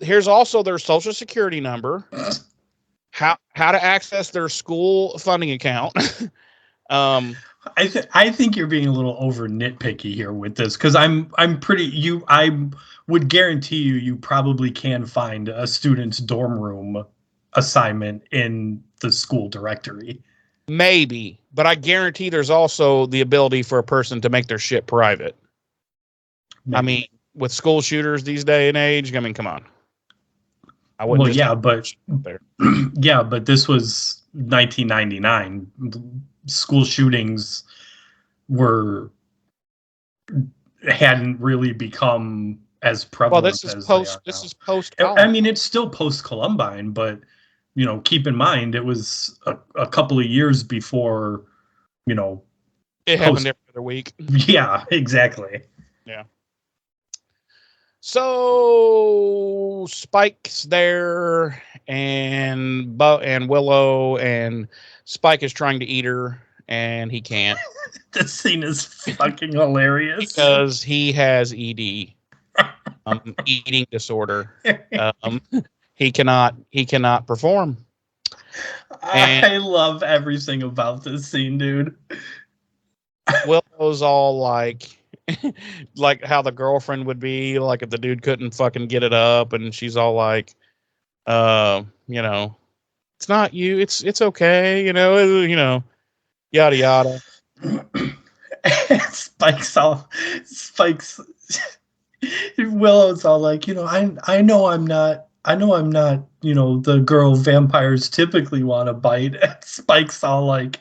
here's also their social security number, how to access their school funding account. I think you're being a little over nitpicky here with this, because I would guarantee you probably can find a student's dorm room assignment in the school directory. Maybe, but I guarantee there's also the ability for a person to make their shit private. Maybe. I mean, with school shooters these day and age, come on. I wouldn't. But this was 1999. School shootings hadn't really become as prevalent. Well, this is post. I mean, it's still post Columbine, but keep in mind it was a couple of years before. It happened every other week. Yeah, exactly. Yeah. So Spike's there, and Willow, and Spike is trying to eat her, and he can't. This scene is fucking hilarious because he has ED, eating disorder. He cannot perform. I love everything about this scene, dude. Willow's all like how the girlfriend would be, like if the dude couldn't fucking get it up, and she's all like, it's not you, it's okay, yada yada. Spike's Willow's all like, I know I'm not, the girl vampires typically want to bite. And Spike's all like,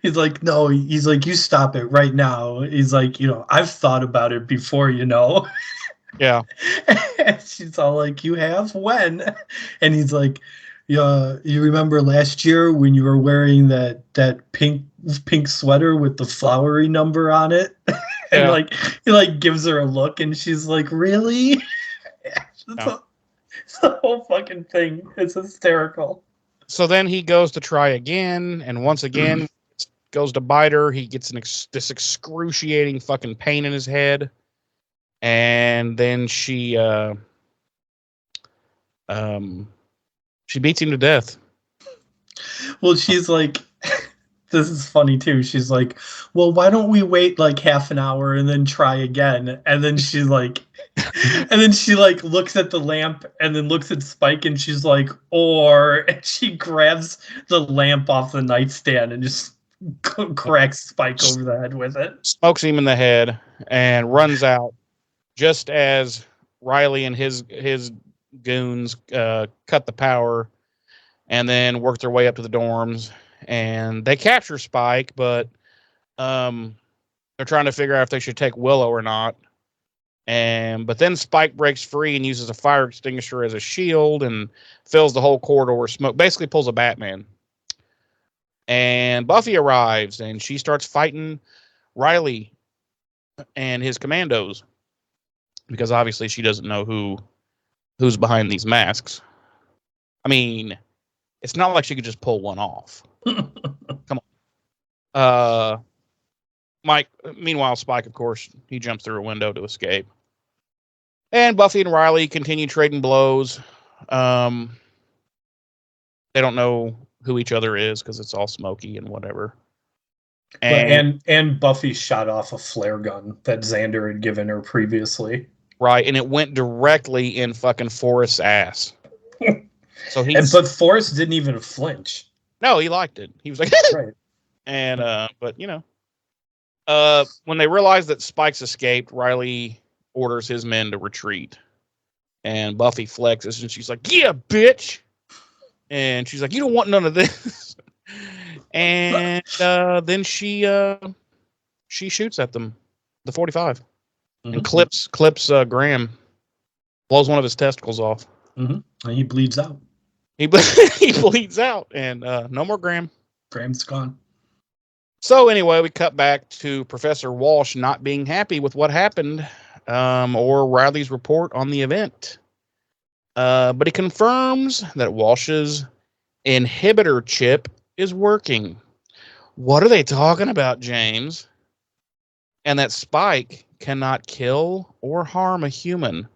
he's like, no, he's like, you stop it right now. He's like, I've thought about it before, Yeah. And she's all like, you have? When? And he's like, yeah, you remember last year when you were wearing that pink sweater with the flowery number on it? And he gives her a look, and she's like, really? It's the whole fucking thing. It's hysterical. So then he goes to try again, and once again goes to bite her. He gets this excruciating fucking pain in his head, and then she beats him to death. Well, she's like, this is funny too. She's like, well, why don't we wait like half an hour and then try again? And then she looks at the lamp and then looks at Spike, and she's like, and she grabs the lamp off the nightstand and just cracks Spike over the head with it. Smokes him in the head and runs out just as Riley and his goons cut the power and then work their way up to the dorms, and they capture Spike, but they're trying to figure out if they should take Willow or not. But then Spike breaks free and uses a fire extinguisher as a shield and fills the whole corridor with smoke, basically pulls a Batman. And Buffy arrives, and she starts fighting Riley and his commandos, because obviously she doesn't know who's behind these masks. I mean, it's not like she could just pull one off. Come on. Mike, meanwhile, Spike, of course, he jumps through a window to escape. And Buffy and Riley continue trading blows. They don't know who each other is because it's all smoky and whatever. And Buffy shot off a flare gun that Xander had given her previously. Right, and it went directly in fucking Forrest's ass. But Forrest didn't even flinch. No, he liked it. He was like, right. And but when they realize that Spike's escaped, Riley orders his men to retreat, and Buffy flexes, and she's like, "Yeah, bitch," and she's like, "You don't want none of this," and then she shoots at them, the 45, and clips Graham, blows one of his testicles off, and he bleeds out. He bleeds out, and no more Graham. Graham's gone. So anyway, we cut back to Professor Walsh not being happy with what happened, or Riley's report on the event. But he confirms that Walsh's inhibitor chip is working. What are they talking about, James? And that Spike cannot kill or harm a human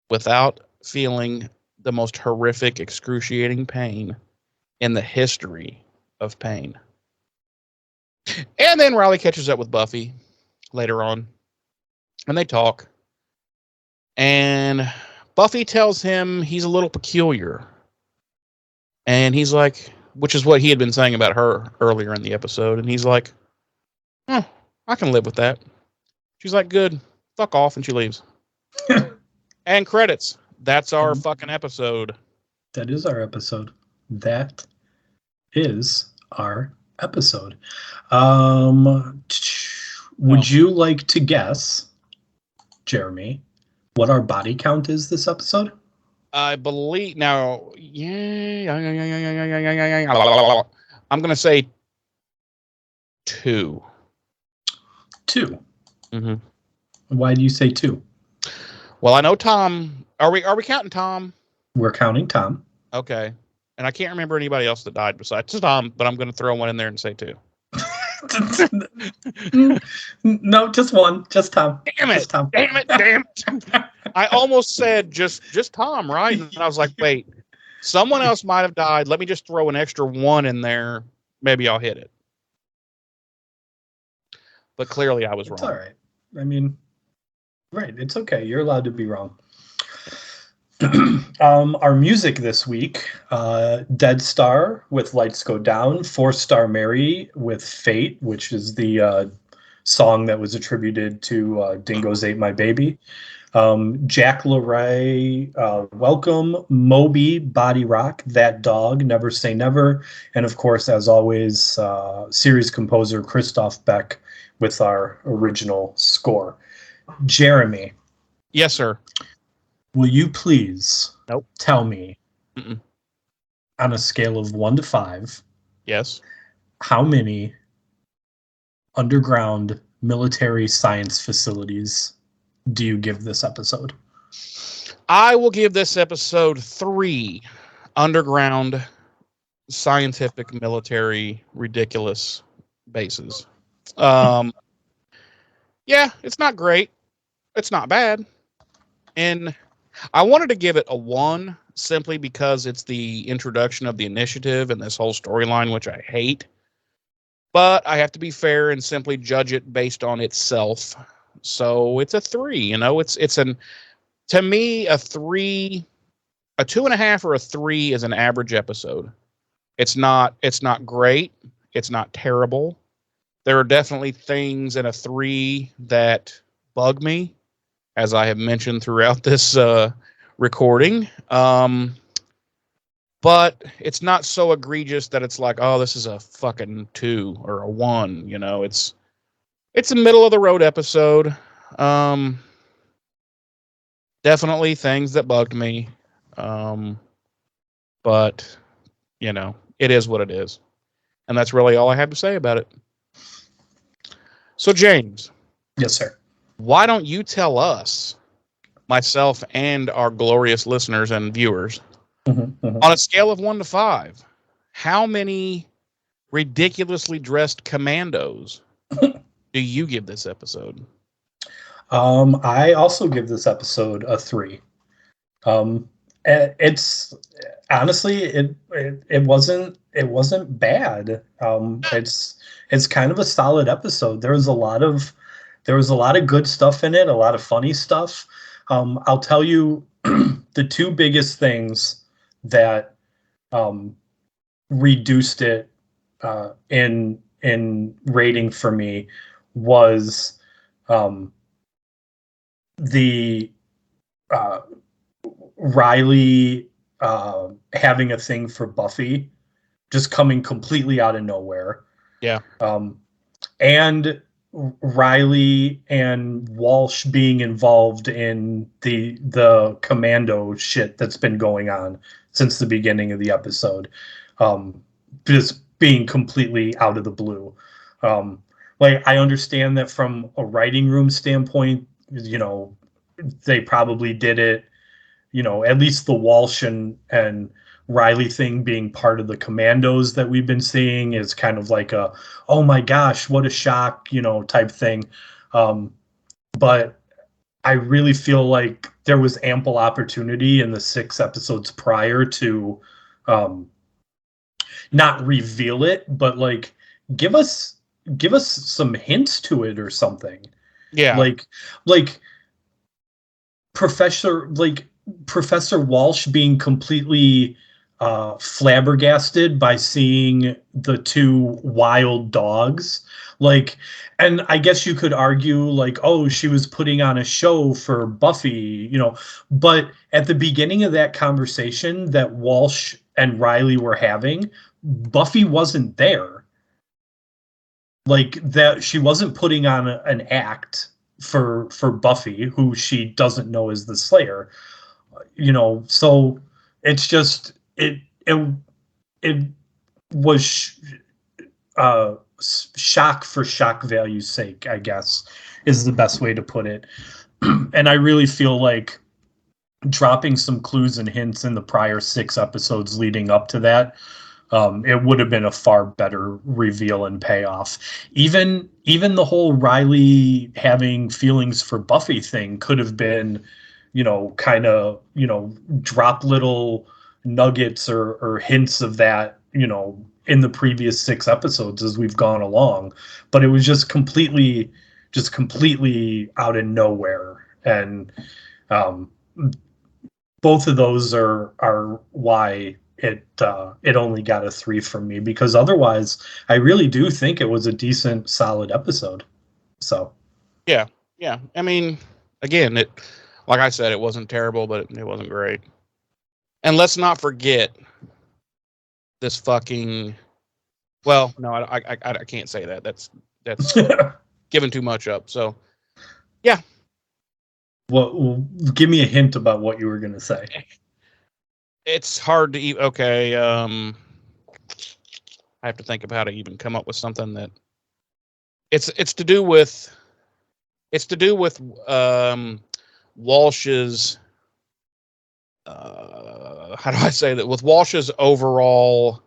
without feeling the most horrific, excruciating pain in the history of pain. And then Riley catches up with Buffy later on, and they talk. And Buffy tells him he's a little peculiar. And he's like, which is what he had been saying about her earlier in the episode. And he's like, I can live with that. She's like, good, fuck off. And she leaves. And credits. That's our fucking episode. That is our episode. That is our episode. Would you like to guess, Jeremy, what our body count is this episode? I believe now. I'm gonna say 2. 2. Mm-hmm. Why do you say 2? Well, I know Tom. Are we counting Tom? We're counting Tom. Okay. And I can't remember anybody else that died besides Tom, but I'm going to throw one in there and say 2. No, just one. Just Tom. Damn it. Just Tom. Damn it. I almost said just Tom, right? And I was like, wait, someone else might have died. Let me just throw an extra 1 in there. Maybe I'll hit it. But clearly I was wrong. It's all right. I mean, right. It's okay. You're allowed to be wrong. Our music this week, Dead Star with Lights Go Down, 4-Star Mary with Fate, which is the song that was attributed to Dingoes Ate My Baby. Jack LaRae, Welcome, Moby, Body Rock, That Dog, Never Say Never, and of course, as always, series composer Christoph Beck with our original score. Jeremy. Yes, sir. Will you please tell me, on a scale of 1 to 5, yes, how many underground military science facilities do you give this episode? I will give this episode 3 underground scientific military ridiculous bases. Yeah, it's not great. It's not bad. And I wanted to give it a 1 simply because it's the introduction of the initiative and this whole storyline, which I hate. But I have to be fair and simply judge it based on itself. So it's a 3. You know, to me, a 3, a 2.5 or a 3 is an average episode. It's not great. It's not terrible. There are definitely things in a 3 that bug me, as I have mentioned throughout this recording. But it's not so egregious that it's like, oh, this is a fucking 2 or a 1. You know, it's a middle of the road episode. Definitely things that bugged me. But, you know, it is what it is. And that's really all I have to say about it. So, James. Yes, sir. Why don't you tell us, myself and our glorious listeners and viewers, on a scale of 1 to 5, how many ridiculously dressed commandos do you give this episode? I also give this episode a 3. It's honestly it wasn't bad. It's kind of a solid episode. There was a lot of good stuff in it, a lot of funny stuff. I'll tell you the 2 biggest things that reduced it in rating for me was the Riley having a thing for Buffy just coming completely out of nowhere. Yeah. And Riley and Walsh being involved in the commando shit that's been going on since the beginning of the episode. Just being completely out of the blue. Like, I understand that from a writing room standpoint, you know, they probably did it, you know, at least the Walsh and Riley thing being part of the commandos that we've been seeing is kind of like a, oh my gosh, what a shock, you know, type thing. But I really feel like there was ample opportunity in the 6 episodes prior to not reveal it, but like give us some hints to it or something. Yeah. Like Professor Walsh being completely flabbergasted by seeing the 2 wild dogs. Like, and I guess you could argue like, oh, she was putting on a show for Buffy, you know, but at the beginning of that conversation that Walsh and Riley were having, Buffy wasn't there. Like, that she wasn't putting on an act for Buffy, who she doesn't know is the Slayer, you know. So it's just it was shock for shock value's sake, I guess, is the best way to put it. And I really feel like dropping some clues and hints in the prior 6 episodes leading up to that, it would have been a far better reveal and payoff. Even the whole Riley having feelings for Buffy thing could have been, kind of, drop little nuggets or hints of that, in the previous 6 episodes as we've gone along. But it was just completely out of nowhere. And both of those are why it only got a 3 from me, because otherwise I really do think it was a decent, solid episode. So yeah. I mean, again, like I said, it wasn't terrible, but it wasn't great. And let's not forget this fucking. Well, no, I can't say that. That's giving too much up. So, yeah. Well, give me a hint about what you were going to say. It's hard to eat. Okay. I have to think of how to even come up with something that it's to do with Walsh's how do I say that, with Walsh's overall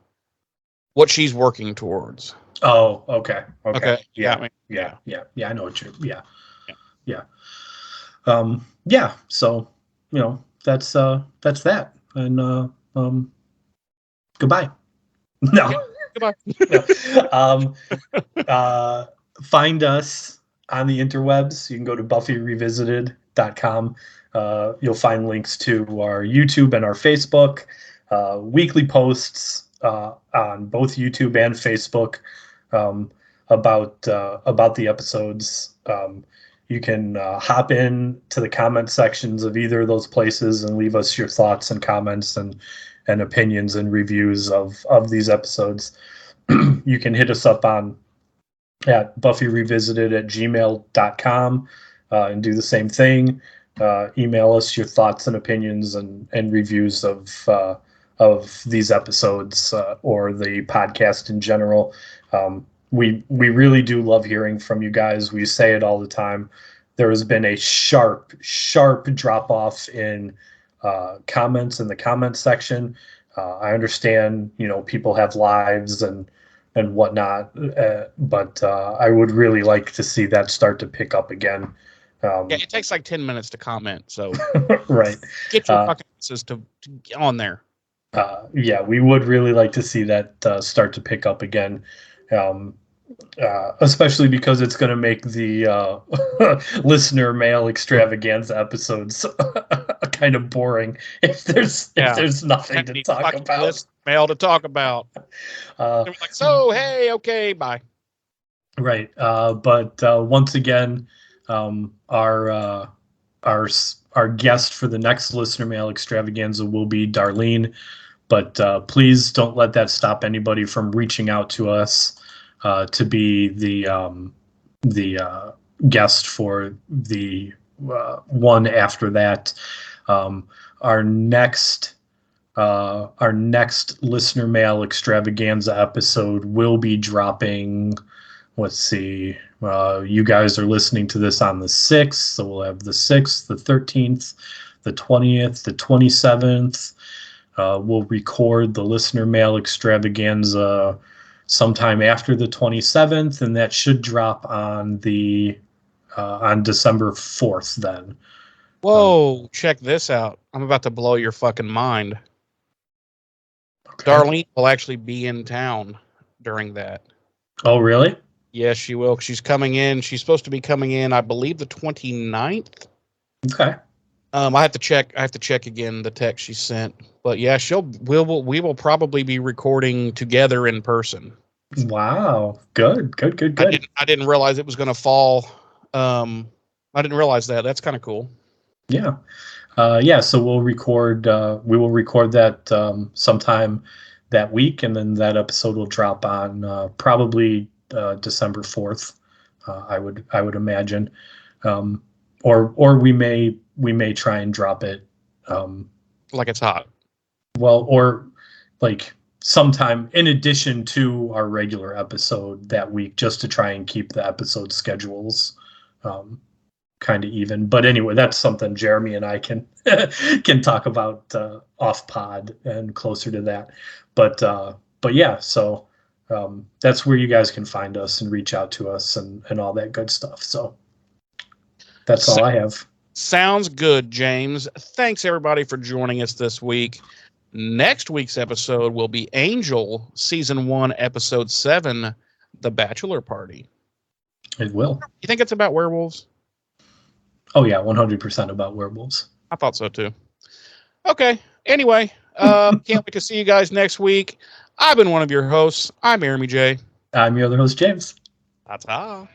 what she's working towards. Oh, okay. Yeah. I know what you're. Yeah. So that's that. And goodbye. No. Goodbye. Find us on the interwebs. You can go to buffyrevisited.com. You'll find links to our YouTube and our Facebook, weekly posts on both YouTube and Facebook about the episodes. You can hop in to the comment sections of either of those places and leave us your thoughts and comments and opinions and reviews of these episodes. You can hit us up at buffyrevisited@gmail.com and do the same thing. Email us your thoughts and opinions and reviews of these episodes or the podcast in general. We really do love hearing from you guys. We say it all the time. There has been a sharp drop off in comments in the comment section. I understand, people have lives and whatnot, but I would really like to see that start to pick up again. It takes like 10 minutes to comment, so right. Get your fucking asses to get on there. We would really like to see that start to pick up again. Especially because it's going to make the listener mail extravaganza episodes kind of boring if there's nothing to talk about. Mail to talk about. Like, so hey, okay, bye. Right, but once again, our guest for the next listener mail extravaganza will be Darlene. But please don't let that stop anybody from reaching out to us to be the guest for the one after that. Our next listener mail extravaganza episode will be dropping. Let's see. You guys are listening to this on the 6th, so we'll have the 6th, the 13th, the 20th, the 27th. We'll record the listener mail extravaganza sometime after the 27th, and that should drop on December 4th then. Whoa, check this out. I'm about to blow your fucking mind. Okay. Darlene will actually be in town during that. Oh, really? Yes, she will. She's coming in. She's supposed to be coming in, I believe, the 29th. Okay. I have to check again the text she sent. But yeah, we will probably be recording together in person. Wow. Good. I didn't realize it was going to fall. I didn't realize that. That's kind of cool. Yeah. So we will record that sometime that week, and then that episode will drop on probably December 4th. I would imagine. Or we may try and drop it like it's hot. Well, or like sometime in addition to our regular episode that week, just to try and keep the episode schedules kind of even. But anyway, that's something Jeremy and I can can talk about off pod and closer to that. But yeah, so that's where you guys can find us and reach out to us and all that good stuff. So that's all I have. Sounds good, James. Thanks everybody for joining us this week. Next week's episode will be Angel, Season 1, Episode 7, The Bachelor Party. It will. You think it's about werewolves? Oh, yeah, 100% about werewolves. I thought so, too. Okay. Anyway, can't wait to see you guys next week. I've been one of your hosts. I'm Jeremy J. I'm your other host, James. Ta-ta.